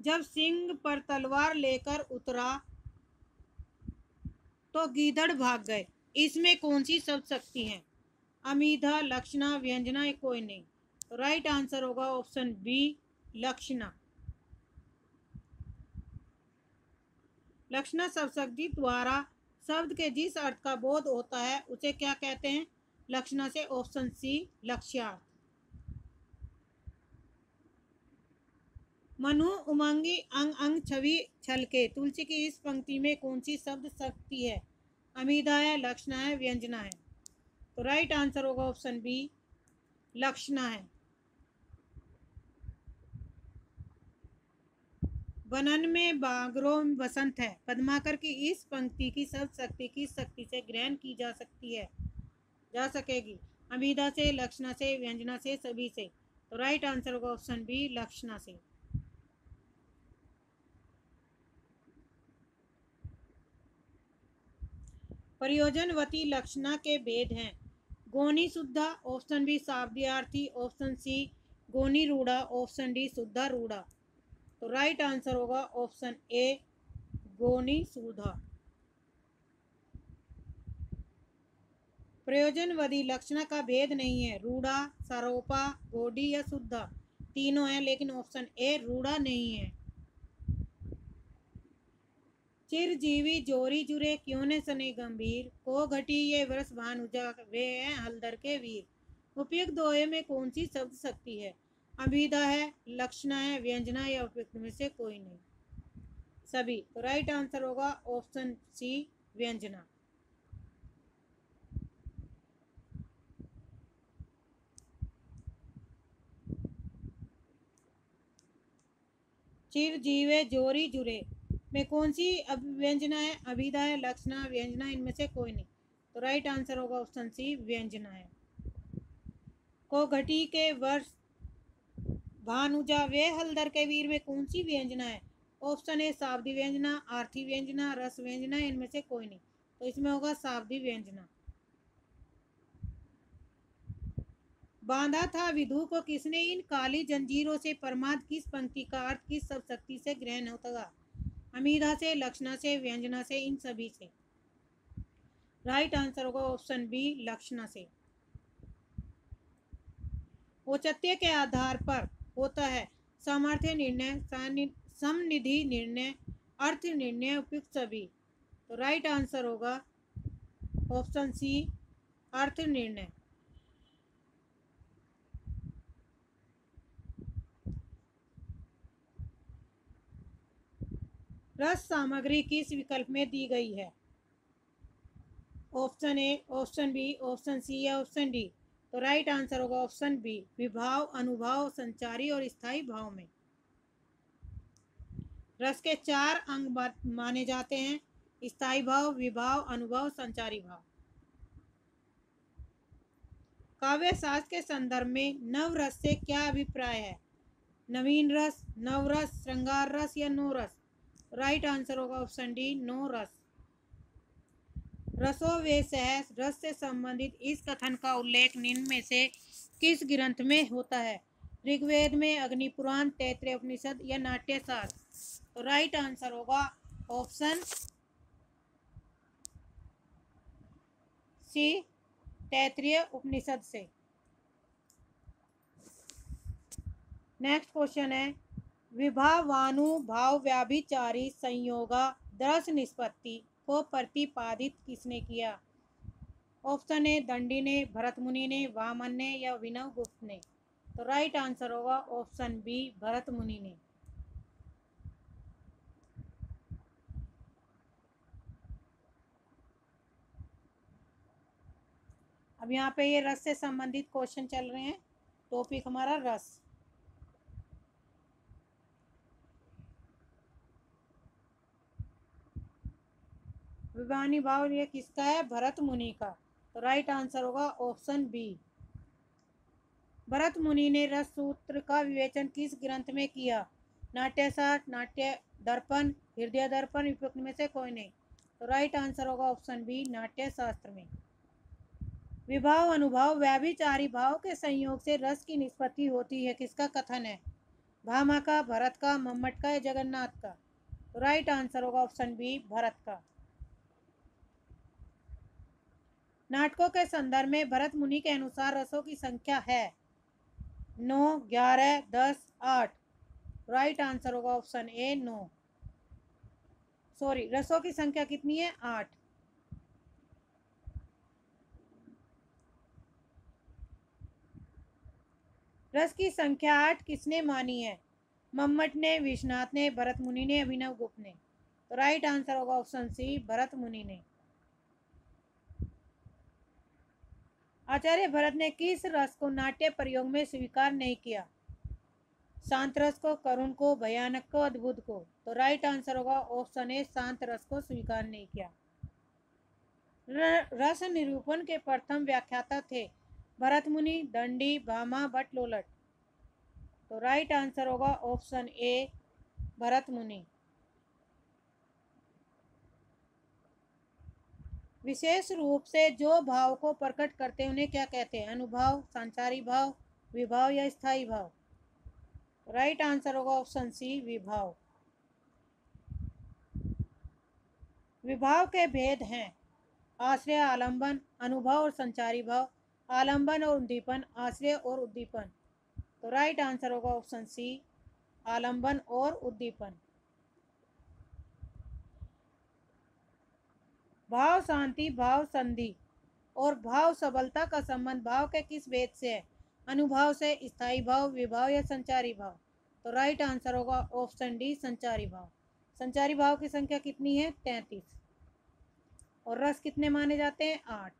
जब सिंह पर तलवार लेकर उतरा तो गीदड़ भाग गए, इसमें कौन सी शब्द शक्ति है? अमिधा, लक्षणा, व्यंजना या कोई नहीं। तो राइट आंसर होगा ऑप्शन बी लक्षणा। लक्षणा शब्द शक्ति द्वारा शब्द के जिस अर्थ का बोध होता है उसे क्या कहते हैं? लक्षणा से ऑप्शन सी लक्ष्यार्थ। मनु उमंगी अंग अंग छवि छलके, तुलसी की इस पंक्ति में कौन सी शब्द शक्ति है? अमिधा है, लक्षणा है, व्यंजना है। तो राइट आंसर होगा ऑप्शन बी लक्षणा है। वनन में बागरों में बसंत है, पद्माकर की इस पंक्ति की शब्द शक्ति किस शक्ति से ग्रहण की जा सकती है? जा सकेगी? अभिधा से, लक्षणा से, व्यंजना से, सभी से। तो राइट आंसर होगा ऑप्शन बी लक्षणा से। प्रयोजनवती लक्षणा के भेद हैं। गौणी शुद्धा, ऑप्शन बी शाब्दियार्थी, ऑप्शन सी गौणी रूढ़ा, ऑप्शन डी शुद्धा रूढ़ा। तो राइट आंसर होगा ऑप्शन ए गौणी शुद्धा। प्रयोजनवती लक्षणा का भेद नहीं है। रूढ़ा, सरोपा, गौड़ी या शुद्धा तीनों है, लेकिन ऑप्शन ए रूढ़ा नहीं है। चिरजीवी जोरी जुरे क्यों ने सने गंभीर, को घटी ये वर्ष भानुजा वे हैं हलदर के वीर। उपयुक्त दोहे में कौन सी शब्द शक्ति है? अभिधा है, लक्षणा है, व्यंजना या उपयुक्त में से कोई नहीं? सभी। तो राइट आंसर होगा ऑप्शन सी व्यंजना। चिरजीवे जोरी जुरे में कौन सी व्यंजना है? अभिधा है, लक्षणा, व्यंजना, इनमें से कोई नहीं। तो राइट आंसर होगा ऑप्शन सी व्यंजना है। को घटी के वर्ष भानुजा वे हलदर के वीर में कौन सी व्यंजना है? ऑप्शन ए शाब्दी व्यंजना, आर्थी व्यंजना, रस व्यंजना, इनमें से कोई नहीं। तो इसमें होगा शाब्दी व्यंजना। बांधा था विधु को किसने, इन काली जंजीरों से परमाद किस पंक्ति का अर्थ किस सब शक्ति से ग्रहण होता? अमीधा से, लक्षणा से, व्यंजना से, इन सभी से। राइट आंसर होगा ऑप्शन बी लक्षणा से। औचित्य के आधार पर होता है सामर्थ्य निर्णय, समनिधि निर्णय, अर्थ निर्णय, उपयुक्त सभी। तो राइट आंसर होगा ऑप्शन सी अर्थ निर्णय। रस सामग्री किस विकल्प में दी गई है? Option A, option B, option C या ऑप्शन डी। तो राइट आंसर होगा ऑप्शन बी विभाव, अनुभाव, संचारी और स्थायी भाव में। रस के 4 अंग माने जाते हैं: स्थायी भाव, विभाव, अनुभव, संचारी भाव। काव्य शास्त्र के संदर्भ में नव रस से क्या अभिप्राय है? नवीन रस, नव रस, श्रृंगार रस या नो रस? राइट आंसर होगा ऑप्शन डी नो रस। रसो वे सहस रस से संबंधित इस कथन का उल्लेख निम्न में से किस ग्रंथ में होता है? ऋग्वेद में, अग्निपुराण, तैत्तिरीय उपनिषद या नाट्यशास्त्र? तो राइट आंसर होगा ऑप्शन सी तैत्तिरीय उपनिषद से। नेक्स्ट क्वेश्चन है विभावानुभाव व्याभिचारी संयोगा दर्श निष्पत्ति को प्रतिपादित किसने किया? ऑप्शन ए दंडी ने, भरत मुनि ने, वामन ने या विनव गुप्त ने? तो राइट आंसर होगा ऑप्शन बी भरत मुनि ने। अब यहाँ पे ये रस से संबंधित क्वेश्चन चल रहे हैं। टॉपिक हमारा रस। विभावानी भाव ये किसका है? भरत मुनि का। तो राइट आंसर होगा ऑप्शन बी। भरत मुनि ने रस सूत्र का विवेचन किस ग्रंथ में किया? नाट्यशास्त्र, नाट्य दर्पण, हृदय दर्पण, उपयुक्त में से कोई नहीं। तो राइट आंसर होगा ऑप्शन बी नाट्यशास्त्र में। विभाव, अनुभाव, व्याभिचारी भाव के संयोग से रस की निष्पत्ति होती है, किसका कथन है? भामा का, भरत का, मम्मट का या जगन्नाथ का? तो राइट आंसर होगा ऑप्शन बी भरत का। नाटकों के संदर्भ में भरत मुनि के अनुसार रसों की संख्या है 9, 11, 10, 8। राइट आंसर होगा ऑप्शन ए 9। सॉरी, रसों की संख्या कितनी है? 8। रस की संख्या 8 किसने मानी है? मम्मट ने, विश्वनाथ ने, भरत मुनि ने, अभिनव गुप्त ने? तो राइट आंसर होगा ऑप्शन सी भरत मुनि ने। आचार्य भरत ने किस रस को नाट्य प्रयोग में स्वीकार नहीं किया? शांत रस को, करुण को, भयानक को, अद्भुत को? तो राइट आंसर होगा ऑप्शन ए शांत रस को स्वीकार नहीं किया। रस निरूपण के प्रथम व्याख्याता थे भरत मुनि, दंडी, भामा, भट्ट, लोलट? तो राइट आंसर होगा ऑप्शन ए भरत मुनि। विशेष रूप से जो भाव को प्रकट करते हैं उन्हें क्या कहते हैं? अनुभाव, संचारी भाव, विभाव या स्थायी भाव? राइट आंसर होगा ऑप्शन सी विभाव। विभाव के भेद हैं आश्रय, आलंबन, अनुभव और संचारी भाव, आलंबन और उद्दीपन, आश्रय और उद्दीपन। तो राइट आंसर होगा ऑप्शन सी आलंबन और उद्दीपन। भाव शांति, भाव संधि और भाव सबलता का संबंध भाव के किस भेद से है? अनुभाव से, स्थायी भाव, विभाव या संचारी भाव? तो राइट आंसर होगा ऑप्शन डी संचारी भाव। संचारी भाव की संख्या कितनी है? 33। और रस कितने माने जाते हैं? 8।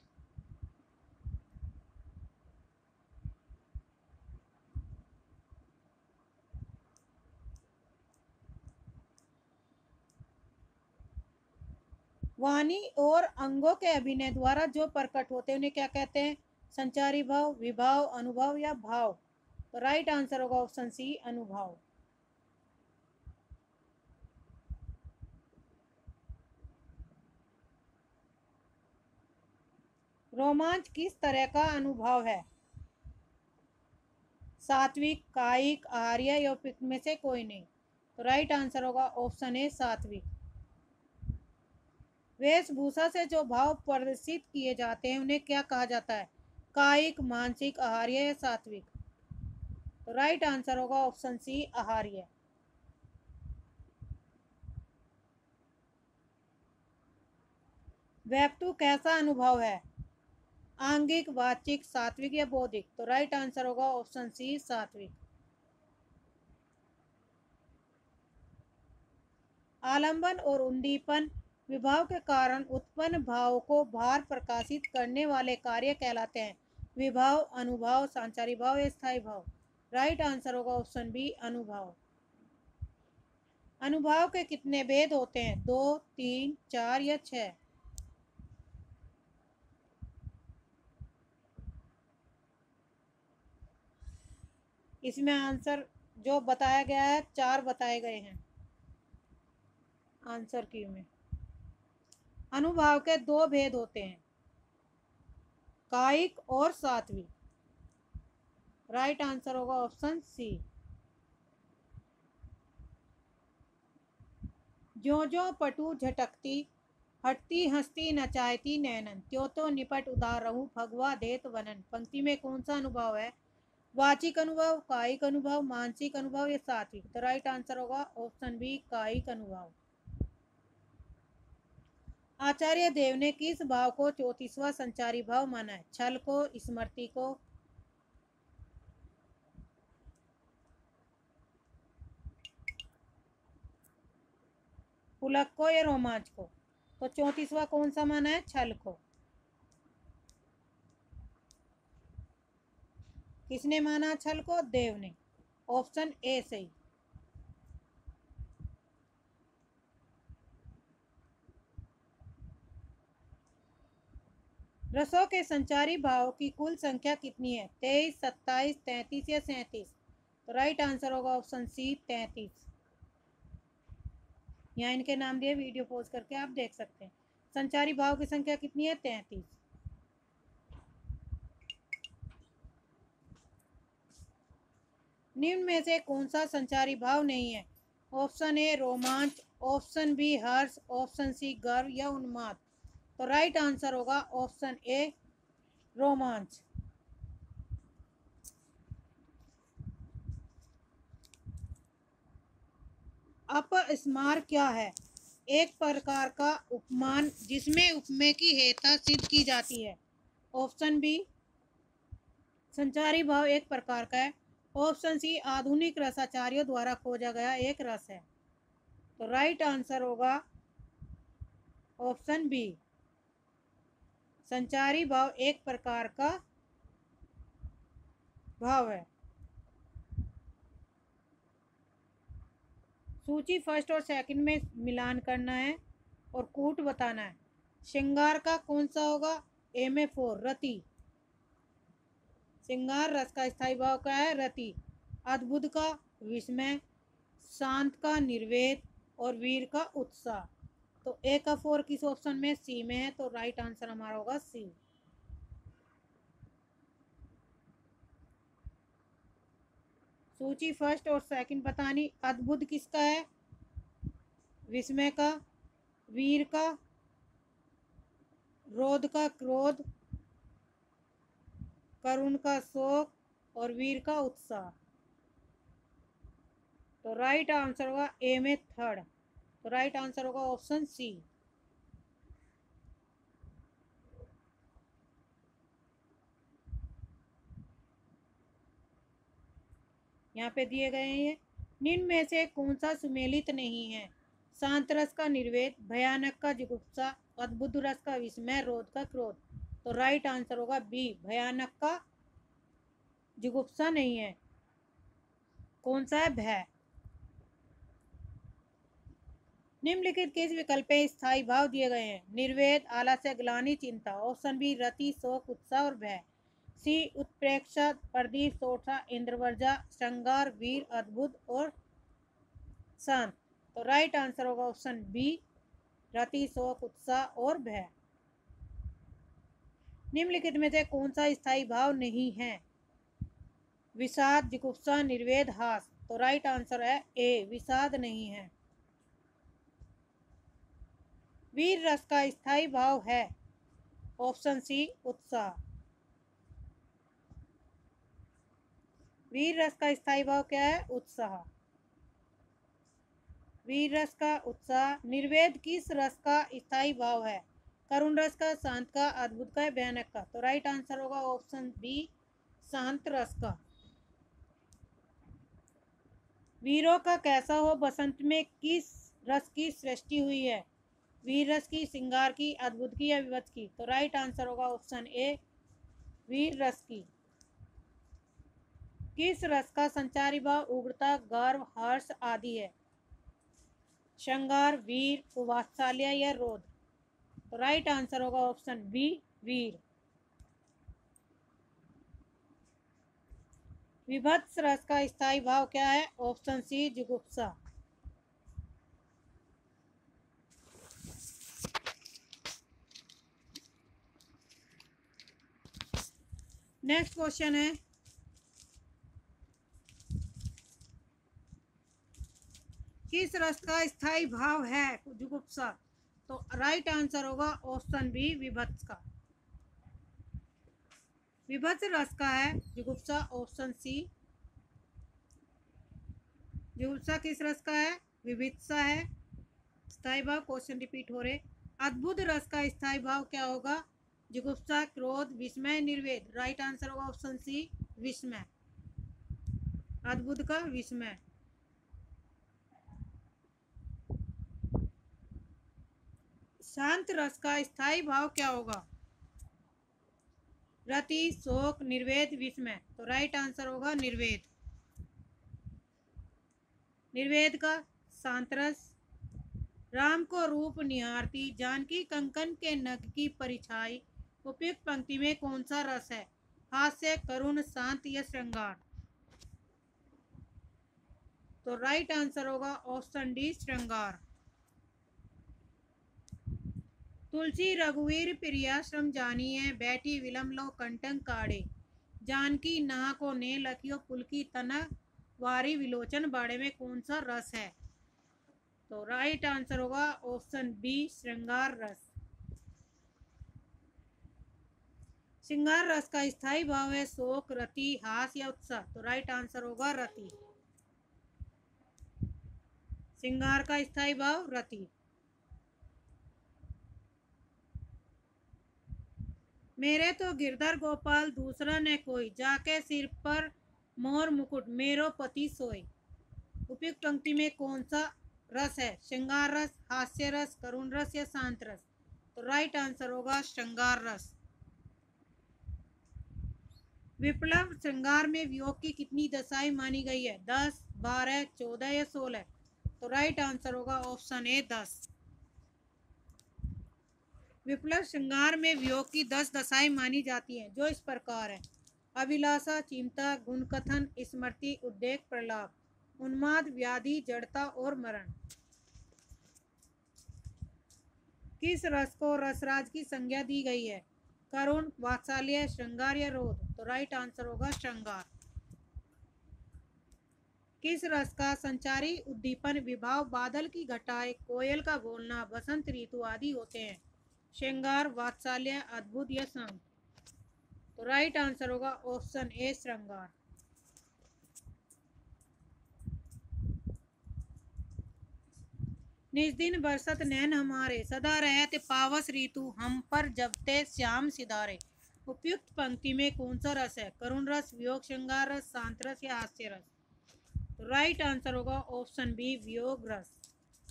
वाणी और अंगों के अभिनय द्वारा जो प्रकट होते हैं उन्हें क्या कहते हैं? संचारी भाव, विभाव, अनुभव या भाव? तो राइट आंसर होगा ऑप्शन सी अनुभव। रोमांच किस तरह का अनुभव है? सात्विक, कायिक, आहार्य या उपयुक्त में से कोई नहीं? तो राइट आंसर होगा ऑप्शन ए सात्विक। वेशभूषा से जो भाव प्रदर्शित किए जाते हैं उन्हें क्या कहा जाता है? कायिक, मानसिक, आहार्य या सात्विक? तो राइट आंसर होगा ऑप्शन सी आहार्य। व्यक्तु कैसा अनुभव है? आंगिक, वाचिक, सात्विक या बौद्धिक? तो राइट आंसर होगा ऑप्शन सी सात्विक। आलंबन और उद्दीपन विभाव के कारण उत्पन्न भाव को भार प्रकाशित करने वाले कार्य कहलाते हैं। विभाव, अनुभाव, संचारी भाव या स्थायी भाव? राइट आंसर होगा ऑप्शन बी अनुभाव। अनुभाव के कितने भेद होते हैं? 2, 3, 4 या 6? इसमें आंसर जो बताया गया है 4 बताए गए हैं आंसर की में। अनुभाव के 2 भेद होते हैं, कायिक और सात्विक। राइट आंसर होगा ऑप्शन सी। ज्यो ज्यो पटु झटकती, हटती हंसती नचायती नैनन, त्यों तो निपट उदार रहूं भगवा देत वनन। पंक्ति में कौन सा अनुभव है? वाचिक अनुभव, कायिक अनुभव, मानसिक अनुभव या सात्विक? तो राइट आंसर होगा ऑप्शन बी कायिक अनुभव। आचार्य देव ने किस भाव को 34वां संचारी भाव माना है? छल को, स्मृति को? पुलक को या रोमांच को? तो 34वां कौन सा माना है? छल को। किसने माना छल को? देव ने। ऑप्शन ए सही। रसों के संचारी भाव की कुल संख्या कितनी है? 23, 27, 33 या 37? तो राइट आंसर होगा ऑप्शन सी 33। यहाँ इनके नाम दिए, वीडियो पॉज करके आप देख सकते हैं। संचारी भाव की संख्या कितनी है? 33। निम्न में से कौन सा संचारी भाव नहीं है? ऑप्शन ए रोमांच, ऑप्शन बी हर्ष, ऑप्शन सी गर्व या उन्माद? तो राइट आंसर होगा ऑप्शन ए रोमांच। अपस्मार क्या है? एक प्रकार का उपमान जिसमें उपमेय की हेयता सिद्ध की जाती है। ऑप्शन बी संचारी भाव एक प्रकार का है, ऑप्शन सी आधुनिक रसाचार्यों द्वारा खोजा गया एक रस है। तो राइट आंसर होगा ऑप्शन बी संचारी भाव एक प्रकार का भाव है। सूची फर्स्ट और सेकंड में मिलान करना है और कूट बताना है। श्रृंगार का कौन सा होगा? ए में 4 रति। श्रृंगार रस का स्थायी भाव क्या है? रति। अद्भुत का विस्मय, शांत का निर्वेद और वीर का उत्साह। तो ए का 4 किस ऑप्शन में? सी में है, तो राइट आंसर हमारा होगा सी। सूची फर्स्ट और सेकंड बतानी। अद्भुत किसका है? विस्मय का, वीर का, रोध का क्रोध, करुण का शोक और वीर का उत्साह। तो राइट आंसर होगा ए में थर्ड। तो राइट आंसर होगा ऑप्शन सी। यहाँ पे दिए गए हैं, निम्न में से कौन सा सुमेलित नहीं है? शांत रस का निर्वेद, भयानक का जुगुप्सा, अद्भुत रस का विस्मय, रोध का क्रोध। तो राइट आंसर होगा बी, भयानक का जुगुप्सा नहीं है। कौन सा है? भय। निम्नलिखित किस विकल्प में स्थायी भाव दिए गए हैं? निर्वेद, आलस्य, ग्लानि, चिंता। ऑप्शन बी रति, शोक, उत्साह और भय। सी उत्प्रेक्षा, प्रदीप, सोठा, इंद्रवर्जा, श्रृंगार, वीर, अद्भुत और शांत। तो राइट आंसर होगा ऑप्शन बी, रति, शोक, उत्साह और भय। निम्नलिखित में से कौन सा स्थायी भाव नहीं है? विषाद, जिगुप्सा, निर्वेद, हास। तो राइट आंसर है ए, विषाद नहीं है। वीर रस का स्थायी भाव है? ऑप्शन सी, उत्साह। वीर रस का स्थायी भाव क्या है? उत्साह। वीर रस का उत्साह। निर्वेद किस रस का स्थायी भाव है? करुण रस का, शांत का, अद्भुत का, भयानक का। तो राइट आंसर होगा ऑप्शन बी, शांत रस का। वीरों का कैसा हो बसंत में किस रस की सृष्टि हुई है? वीर रस की, श्रृंगार की, अद्भुत की या विभत्स की। तो राइट आंसर होगा ऑप्शन ए, वीर रस की। किस रस का संचारी भाव उग्रता, गर्व, हर्ष आदि है? श्रृंगार, वीर, वात्सल्य या रोध। तो राइट आंसर होगा ऑप्शन बी, वीर। विभत्स रस का स्थायी भाव क्या है? ऑप्शन सी, जुगुप्सा। नेक्स्ट क्वेश्चन है, किस रस का स्थायी भाव है? जुगुप्सा। तो राइट आंसर होगा ऑप्शन बी, विभत्स का। विभत्स रस का है जुगुप्सा, ऑप्शन सी। जुगुप्सा किस रस का है? विभित्सा है। स्थायी भाव क्वेश्चन रिपीट हो रहे। अद्भुत रस का स्थायी भाव क्या होगा? जुगुप्सा, क्रोध, विस्मय, निर्वेद। राइट आंसर होगा ऑप्शन सी, विस्मय। अद्भुत का विस्मय। शांत रस का स्थायी भाव क्या होगा? रति, शोक, निर्वेद, विस्मय। तो राइट आंसर होगा निर्वेद। निर्वेद का शांत रस। राम को रूप निहारती जानकी कंकन के नग की परिछाई। उपयुक्त पंक्ति में कौन सा रस है? हास्य, करुण, शांत या श्रृंगार। तो राइट आंसर होगा ऑप्शन डी, श्रृंगार। तुलसी रघुवीर प्रियाश्रम जानिए, बैठी विलम लो कंटन काढ़े। जानकी नहा को ने लखियो पुलकी तना, वारी विलोचन बाड़े में कौन सा रस है? तो राइट आंसर होगा ऑप्शन बी, श्रृंगार रस। श्रृंगार रस का स्थायी भाव है शोक, रति, हास या उत्साह। तो राइट आंसर होगा रति। श्रृंगार का स्थायी भाव रति। मेरे तो गिरधर गोपाल दूसरा ने कोई, जाके सिर पर मोर मुकुट मेरो पति सोए। उपयुक्त पंक्ति में कौन सा रस है? श्रृंगार रस, हास्य रस, करुण रस या शांत रस। तो राइट आंसर होगा श्रृंगार रस। विप्लव श्रृंगार में वियोग की कितनी दशाएं मानी गई है? 10, 12, 14 या 16। तो राइट आंसर होगा ऑप्शन ए, 10। विप्लव श्रृंगार में वियोग की 10 दशाएं मानी जाती हैं, जो इस प्रकार है। अभिलाषा, चिंता, गुणकथन, स्मृति, उद्वेग, प्रलाप, उन्माद, व्याधि, जड़ता और मरण। किस रस को रसराज की संज्ञा दी गई है? करुण, वात्सल्य, श्रृंगार या रोध? तो राइट आंसर होगा श्रृंगार। किस रस का संचारी उद्दीपन विभाव, बादल की घटाएं, कोयल का बोलना, बसंत ऋतु आदि होते हैं? श्रृंगार, वात्सल्य, अद्भुत या संग? तो राइट आंसर होगा ऑप्शन ए श्रृंगार। निज दिन बरसत नैन हमारे, सदा रहते पावस ऋतु हम पर जबते श्याम सिधारे। उपयुक्त पंक्ति में कौन सा रस है? करुण रस, वियोग श्रृंगार रस, शांत रस या हास्य रस? तो राइट आंसर होगा ऑप्शन बी वियोग रस,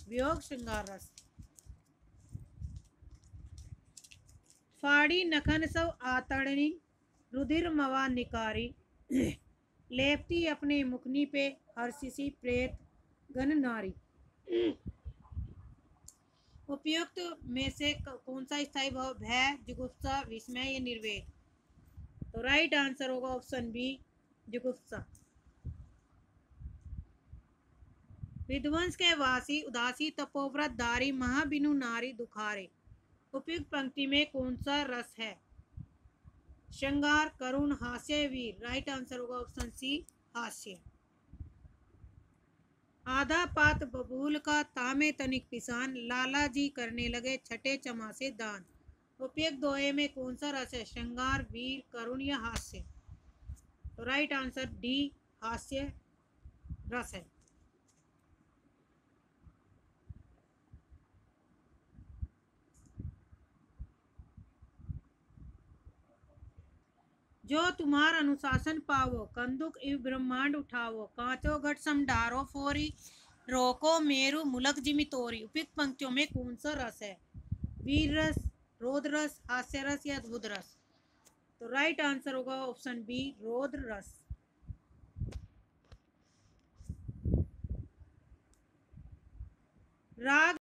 वियोग श्रृंगार रस। फाड़ी नखन सव आतड़नी, रुधिर मवा निकारी, लेपती अपने मुखनी पे हर्षिसी प्रेत गण नारी। उपयुक्त में से कौन सा स्थायी भाव? भय, जुगुप्सा, विस्मय या निर्वेद? तो राइट आंसर होगा ऑप्शन बी जुगुप्सा। विध्वंस के वासी, उदासी, तपोव्रत, दारी, महाबिनु नारी, दुखारे। उपयुक्त पंक्ति में कौन सा रस है? श्रृंगार, करुण, हास्य, वीर? राइट आंसर होगा ऑप्शन सी हास्य। आधा पात बबूल का, तामे तनिक पिसान, लाला जी करने लगे छठे चमा से दान। उपयुक्त दोहे में कौन सा रस है? श्रृंगार, वीर, करुण या हास्य? तो राइट आंसर डी हास्य रस है। जो तुम्हार अनुशासन पावो, कंदुक इव ब्रह्मांड उठावो, कांचो घट सम डारो फोरी, रोको मेरु मुलक जिमि तोरी। उपयुक्त पंक्तियों में कौन सा रस है? वीर रस, रोध रस, हास्य रस या अद्भुत रस? तो राइट आंसर होगा ऑप्शन बी रोध रस। राग